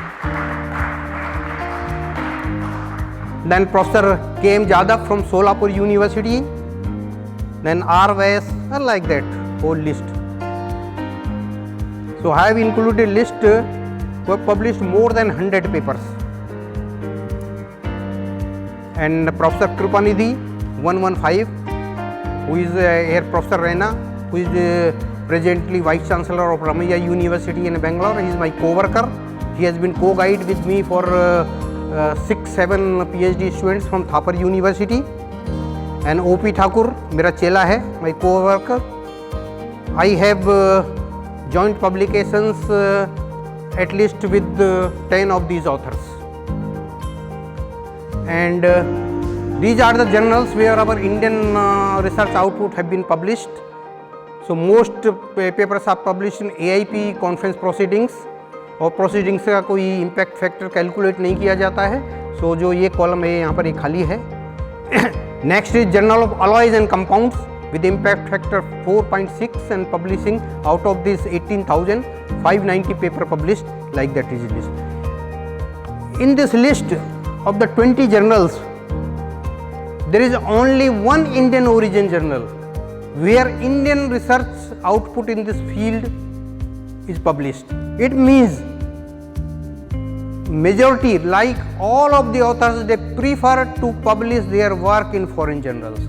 Then Professor K.M. Jadhav from Solapur University. Then R.V.S. like that, whole list. So I have included list who have published more than 100 papers. And Professor Kripanidhi 115, who is here Professor Raina, who is presently Vice Chancellor of Ramaiah University in Bangalore. He is my co-worker. He has been co-guide with me for 6-7 PhD students from Thapar University. And O.P. Thakur, मेरा चेला है, my co-worker. I have joint publications at least with 10 of these authors. And these are the journals where our Indian research output have been published. So most papers are published in AIP conference proceedings, और proceedings का कोई impact factor calculate नहीं किया जाता है. So जो ये column है यहाँ पर ये खाली है. Next is Journal of Alloys and Compounds with impact factor 4.6 and publishing out of this 18,590 paper published, like that is list. In this list of the 20 journals, there is only one Indian origin journal where Indian research output in this field is published. It means majority, like all of the authors, they prefer to publish their work in foreign journals.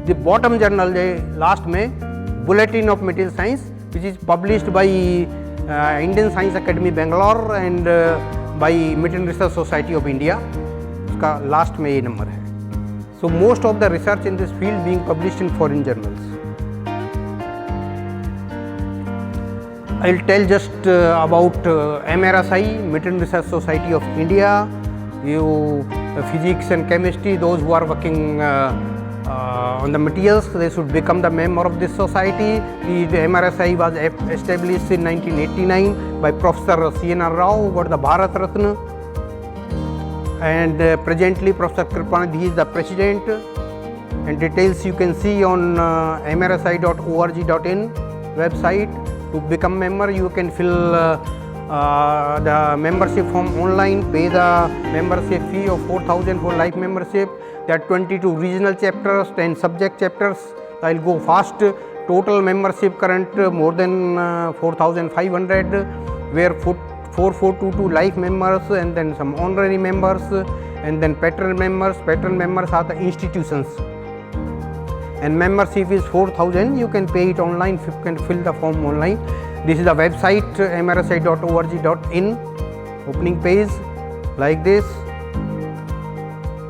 The bottom journal last में Bulletin of Material Science, which is published by Indian Science Academy Bangalore and by Material Research Society of India, उसका last में ये number है. So most of the research in this field being published in foreign journals. I will tell just about MRSI, Material Research Society of India. Physics and chemistry, those who are working on the materials, they should become the member of this society. The MRSI was established in 1989 by Professor C.N.R. Rao, who got the Bharat Ratna. and presently Professor Kripanidhi is the president, and details you can see on mrsi.org.in website. To become member, you can fill the membership form online, pay the membership fee of 4,000 for life membership. There are 22 regional chapters, 10 subject chapters. I'll go fast. Total membership current more than 4,500, where 4422 life members, and then some honorary members, and then patron members. Patron members are the institutions, and membership is 4,000. You can pay it online, you can fill the form online. This is the website mrsi.org.in, opening page like this,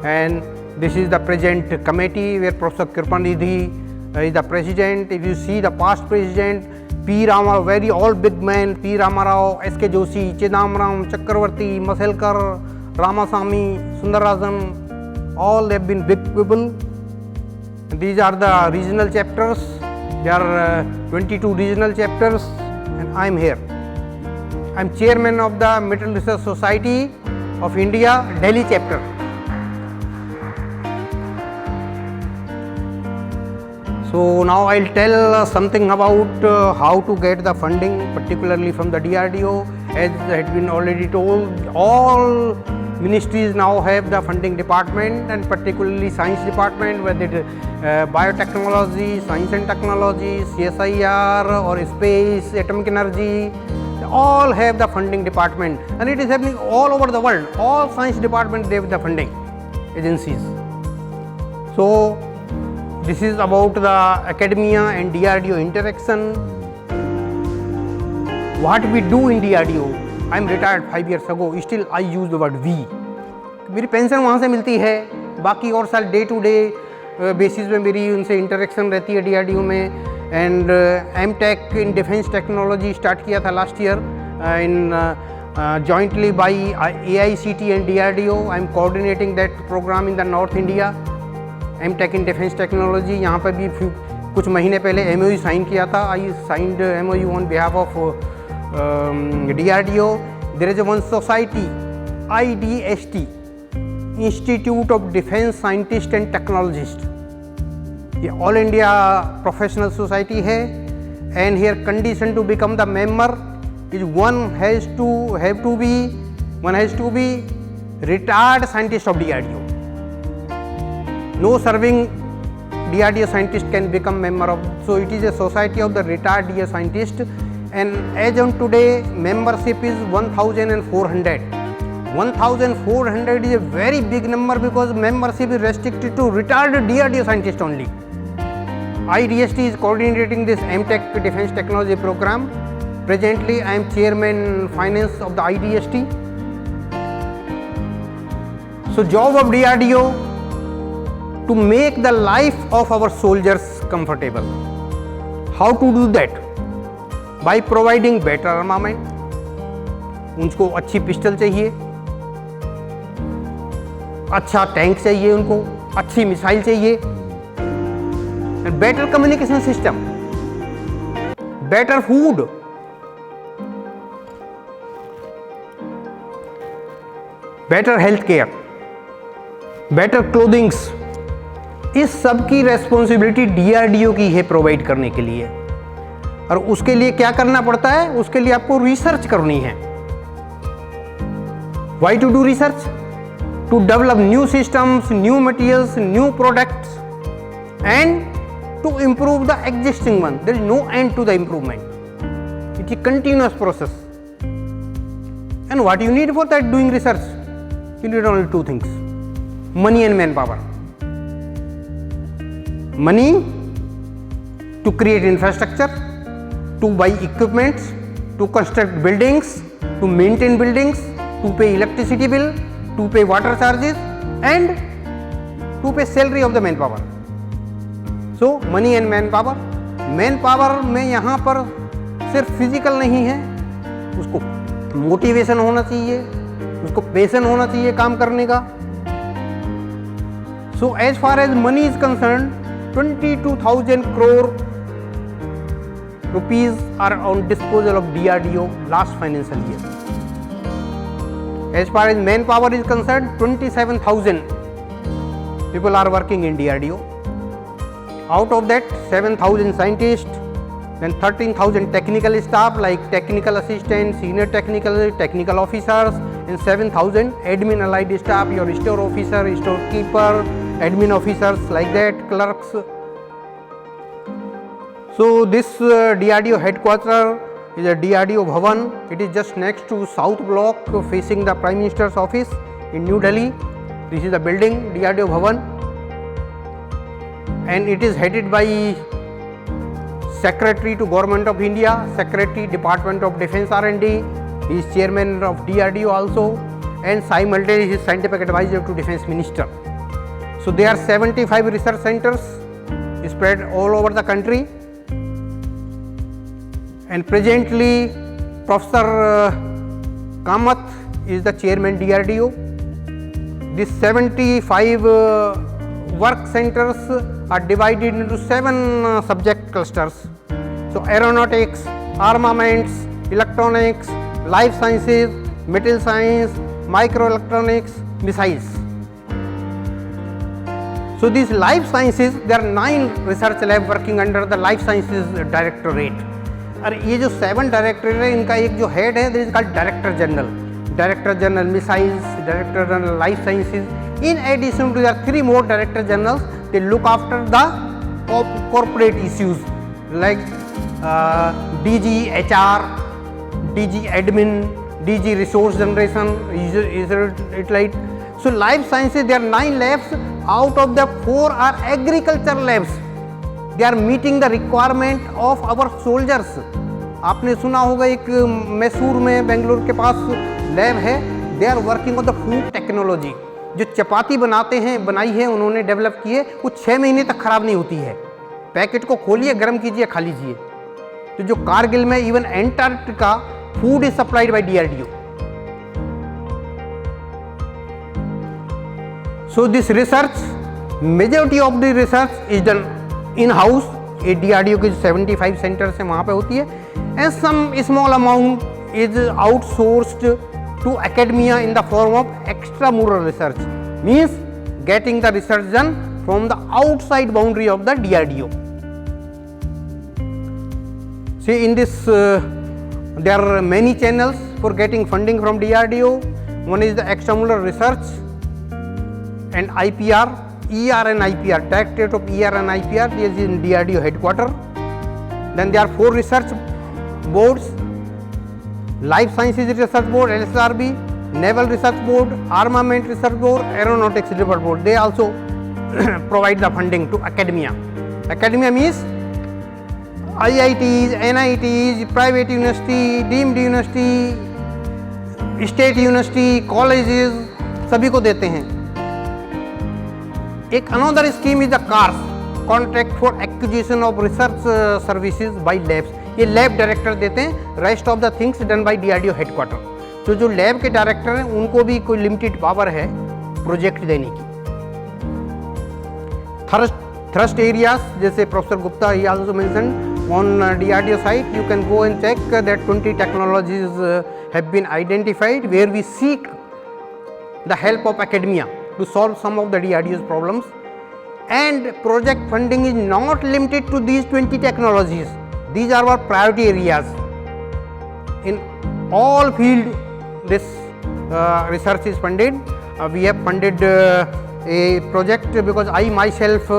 and this is the present committee where Professor Kripanidhi is the president. If you see the past president, P. Rama, very all big men, P. Ramarao, S.K. Joshi, Chidambaram, Chakravarti, Maselkar, Ramasamy, Sundararajan, all have been big people. These are the regional chapters. There are 22 regional chapters, and I am here. I am chairman of the Metal Research Society of India, Delhi chapter. So now I'll tell something about how to get the funding, particularly from the DRDO. As had been already told, all ministries now have the funding department, and particularly science department, whether it is biotechnology, science and technology, CSIR or space, atomic energy, they all have the funding department, and it is happening all over the world. All science departments, they have the funding agencies. So this is about the academia and DRDO interaction. What we do in DRDO, I am retired 5 years ago, still I use the word we. मेरी pension वहाँ से मिलती है, बाकी और साल day to day basis पे मेरी उनसे इंटरेक्शन रहती है DRDO में. And M.Tech in defence technology start किया था last year in jointly by AICT and DRDO. I am coordinating that program in the North India. M.Tech in defence technology, यहाँ पर भी कुछ महीने पहले MOU साइन किया था. I signed MOU on behalf of DRDO. There is one society, IDST, Institute of Defence Scientists and Technologists. ये all India professional society है, and here condition to become the member is one has to be retired scientist of DRDO. No serving DRDO scientist can become member of. So it is a society of the retired DRDO scientist, and as on today membership is 1,400. 1,400 is a very big number because membership is restricted to retired DRDO scientist only. IDST is coordinating this M.Tech Defense Technology program. Presently I am chairman finance of the IDST. So job of DRDO to make the life of our soldiers comfortable. How to do that? By providing better armament. उनको अच्छी pistol चाहिए, अच्छा tank चाहिए, उनको अच्छी missile चाहिए, and better communication system, better food, better health care, better clothings. इस सब की रेस्पॉन्सिबिलिटी DRDO की है प्रोवाइड करने के लिए. और उसके लिए क्या करना पड़ता है? उसके लिए आपको रिसर्च करनी है. Why to do research? To develop new systems, new materials, new products, and to improve the existing one. There is no end to the improvement. It is continuous process. And what you need for that doing research? You need only two things: money and man power. Money to create infrastructure, to buy equipments, to construct buildings, to maintain buildings, to pay electricity bill, to pay water charges, and to pay salary of the manpower. So money and manpower. Manpower में यहाँ पर सिर्फ physical नहीं है, उसको motivation होना चाहिए, उसको पैशन होना चाहिए काम करने का. So as far as money is concerned, 22,000 crore rupees are on disposal of DRDO last financial year. As far as manpower is concerned, 27,000 people are working in DRDO. Out of that, 7,000 scientists, then 13,000 technical staff like technical assistants, senior technical officers, and 7,000 admin allied staff, your store officer, storekeeper, admin officers like that, clerks. So this DRDO headquarters is a DRDO Bhavan. It is just next to South Block facing the Prime Minister's office in New Delhi. This is the building, DRDO Bhavan, and it is headed by Secretary to Government of India, Secretary Department of Defence R&D. He is Chairman of DRDO also, and simultaneously he is Scientific Advisor to Defence Minister. So there are 75 research centers spread all over the country, and presently Professor Kamath is the Chairman DRDO. These 75 work centers are divided into 7 subject clusters. So aeronautics, armaments, electronics, life sciences, material science, microelectronics, missiles. So these life sciences, there are 9 research labs working under the life sciences directorate. और ये जो 7 directorate है, इनका एक जो head है, this is called director general missiles, director general life sciences. In addition to there 3 more director generals, they look after the corporate issues like DG HR, DG admin, DG resource generation, is it right? So life sciences, there are 9 labs, out of the 4 are agriculture labs. They are meeting the requirement of our soldiers. आपने सुना होगा एक मैसूर में बेंगलुरु के पास lab है, they are working on the food technology. जो चपाती बनाते हैं, बनाई है उन्होंने, डेवलप की है, वो 6 महीने तक खराब नहीं होती है. पैकेट को खोलिए, गर्म कीजिए, खा लीजिए. तो जो कारगिल में even Antarctica food is supplied by DRDO. So this research, majority of the research is done in house. ये DRDO के जो 75 सेंटर्स हैं वहाँ पे होती है, and some small amount is outsourced to academia in the form of extramural research, means getting the research done from the outside boundary of the DRDO. See, in this there are many channels for getting funding from DRDO. One is the extramural research and IPR, ER and IPR, Directorate of ER and IPR, this is in DRDO headquarters. Then there are 4 research boards: Life Sciences Research Board LSRB, Naval Research Board, Armament Research Board, Aeronautics Research Board. They also provide the funding to academia. Academia means IITs, NITs, private university, deemed university, state university, colleges, सभी को देते हैं. एक another scheme is the CARS, Contract for Acquisition of Research Services by Labs. ये lab director देते हैं, rest of the things done by DRDO headquarter. तो जो लैब के डायरेक्टर हैं उनको भी कोई लिमिटेड पावर है प्रोजेक्ट देने की. थ्रस्ट एरियाज, जैसे professor Gupta he also mentioned on DRDO site, you can go and check that 20 technologies have been identified where we seek the help of academia to solve some of the DRDO's problems. And project funding is not limited to these 20 technologies. These are our priority areas. In all field, this research is funded. We have funded a project because I myself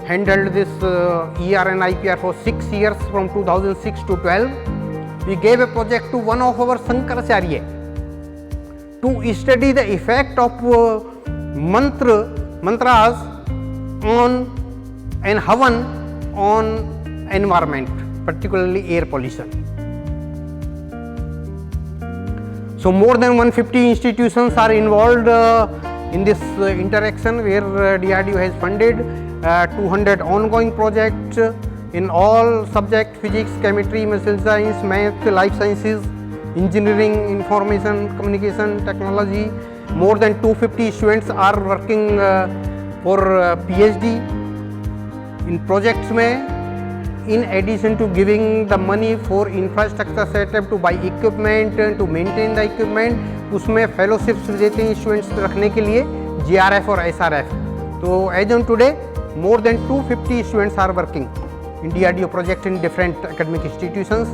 handled this ER and IPR for 6 years from 2006 to 12. We gave a project to one of our Sankaracharya to study the effect of mantras on and havan on environment, particularly air pollution. So more than 150 institutions are involved in this interaction, where DRDO has funded 200 ongoing projects in all subjects: physics, chemistry, material science, math, life sciences, engineering, information communication technology. More than 250 students are working for PhD in projects में. in addition to giving the money for infrastructure setup to buy equipment to maintain the equipment, उसमें fellowships देते हैं students रखने के लिए GRF और SRF। तो as on today more than 250 students are working in DRDO project in different academic institutions.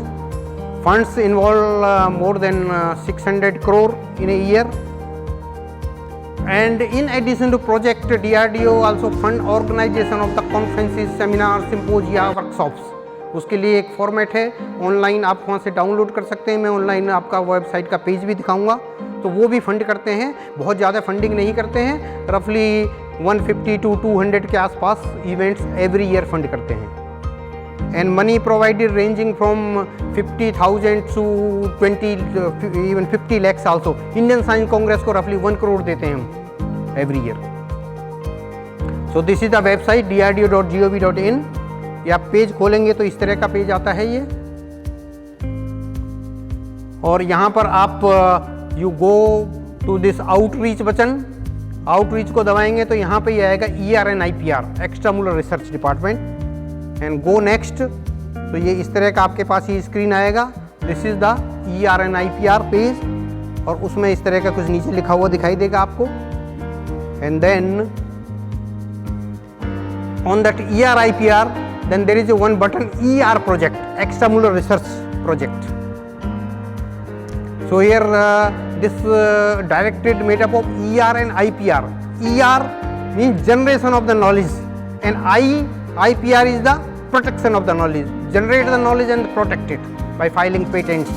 Funds involve more than 600 crore in a year. And in addition to project, DRDO also fund organization of the conferences, seminars, symposia, workshops. उसके लिए एक format है online, आप वहाँ से download कर सकते हैं। मैं ऑनलाइन आपका वेबसाइट का पेज भी दिखाऊंगा। तो वो भी फंड करते हैं, बहुत ज़्यादा फंडिंग नहीं करते हैं, रफली 150 to 200 के आसपास इवेंट्स एवरी ईयर फंड करते हैं। And money provided ranging from 50,000 to 20 even 50 lakhs also. Indian science Congress को रफली 1 करोड़ देते हैं हम every year. So this is the website drdo.gov.in। ये आप पेज खोलेंगे तो इस तरह का पेज आता है ये, और यहाँ पर आप you go to this outreach button, outreach को दबाएंगे तो यहाँ पे ये आएगा ERNIPR extramural research department, and go next. तो ये इस तरह का आपके पास ये स्क्रीन आएगा। This is the ERNIPR page, और उसमें इस तरह का कुछ नीचे लिखा हुआ दिखाई देगा आपको। And then on that ERIPR then there is a one button ER project, extramural research project. So here this directorate made up of ER and IPR. ER means generation of the knowledge, and IPR is the protection of the knowledge, generate the knowledge and protect it by filing patents.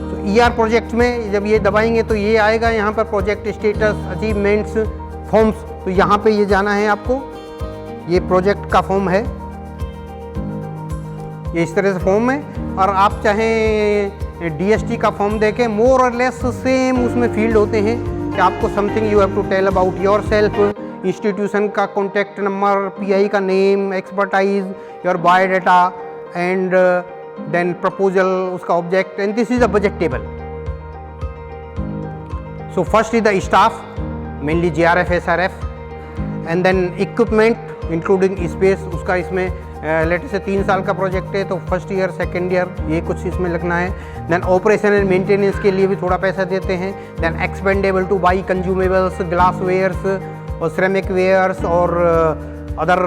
So ER project में जब ये दबाएंगे तो ये आएगा यहाँ पर project status, achievements, forms. तो यहाँ पे ये जाना है आपको, ये प्रोजेक्ट का फॉर्म है, ये इस तरह से फॉर्म है। और आप चाहें DST का फॉर्म देखें, मोर और लेस सेम उसमें फील्ड होते हैं कि आपको something you have to tell about yourself, institution का कॉन्टैक्ट नंबर, PI का name, expertise, your biodata, and then proposal, उसका object, and this is a budget table. So first is the staff, mainly GRF SRF, and then equipment including space, उसका इसमें letter से 3 साल का project है तो first year, second year, ये कुछ इसमें लिखना है। देन ऑपरेशन एंड मेंटेनेंस के लिए भी थोड़ा पैसा देते हैं। Then expendable to buy consumables, glass wares और सिरेमिक वेयर्स और अदर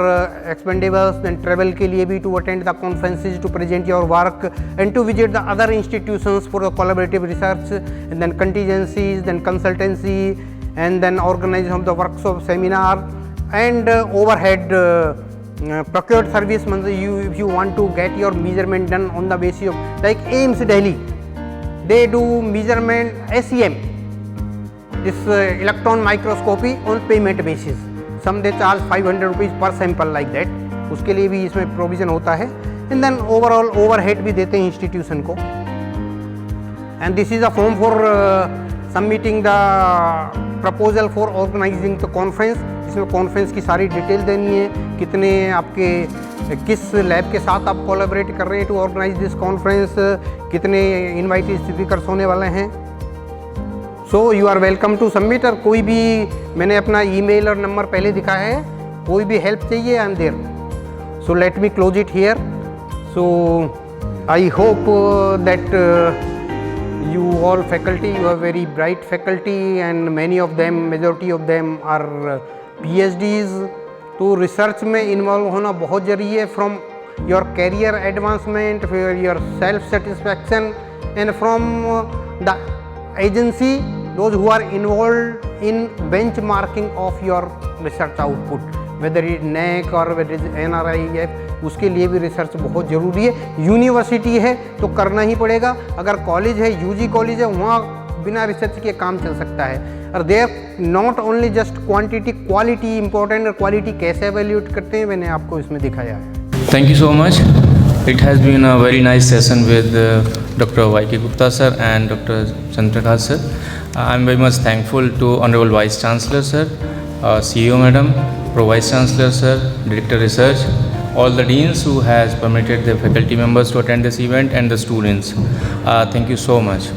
एक्सपेंडेबल्स। देन ट्रेवल के लिए भी, to attend the conferences, to present your work, and to visit the other institutions for the collaborative research, and then contingencies, then consultancy, and then organization of the workshop, seminar, and overhead procured service means if you want to get your measurement done on the basis of, like AIIMS Delhi, they do measurement SEM, this electron microscopy on payment basis. Some they charge 500 rupees per sample like that, उसके लिए भी इसमें provision होता है। and then overall overhead भी देते हैं institution को। and this is a form for submitting the proposal for organizing the conference, इसमें कॉन्फ्रेंस की सारी डिटेल देनी है, कितने आपके किस लैब के साथ आप कोलैबोरेट कर रहे हैं टू ऑर्गेनाइज दिस कॉन्फ्रेंस, कितने इनवाइटेड स्पीकर्स होने वाले हैं। So you are welcome to submit. और कोई भी, मैंने अपना ईमेल और नंबर पहले दिखाया है, कोई भी हेल्प चाहिए, I am there. So let me close it here. So I hope that you all faculty, you are very bright faculty, and many of them, majority of them are PhDs। तो research में involve होना बहुत ज़रूरी है, from your career advancement, for your self satisfaction, and from the agency those who are involve in bench marking of your research output, whether is NAAC और whether is NRIF, उसके लिए भी research बहुत ज़रूरी है। यूनिवर्सिटी है तो करना ही पड़ेगा, अगर कॉलेज है, UG कॉलेज है, वहाँ बिना रिसर्च के काम चल सकता है। और there not only just quantity, quality important, और क्वालिटी कैसे एवेल्यूएट करते हैं मैंने आपको इसमें दिखाया है। Thank you so much. It has been a very nice session with Dr. YK Gupta sir and Dr. Chandrakant sir. I am very much thankful to Honorable Vice Chancellor sir, CEO madam, Pro Vice Chancellor sir, Director Research, all the deans who has permitted the faculty members to attend this event, and the students. Thank you so much.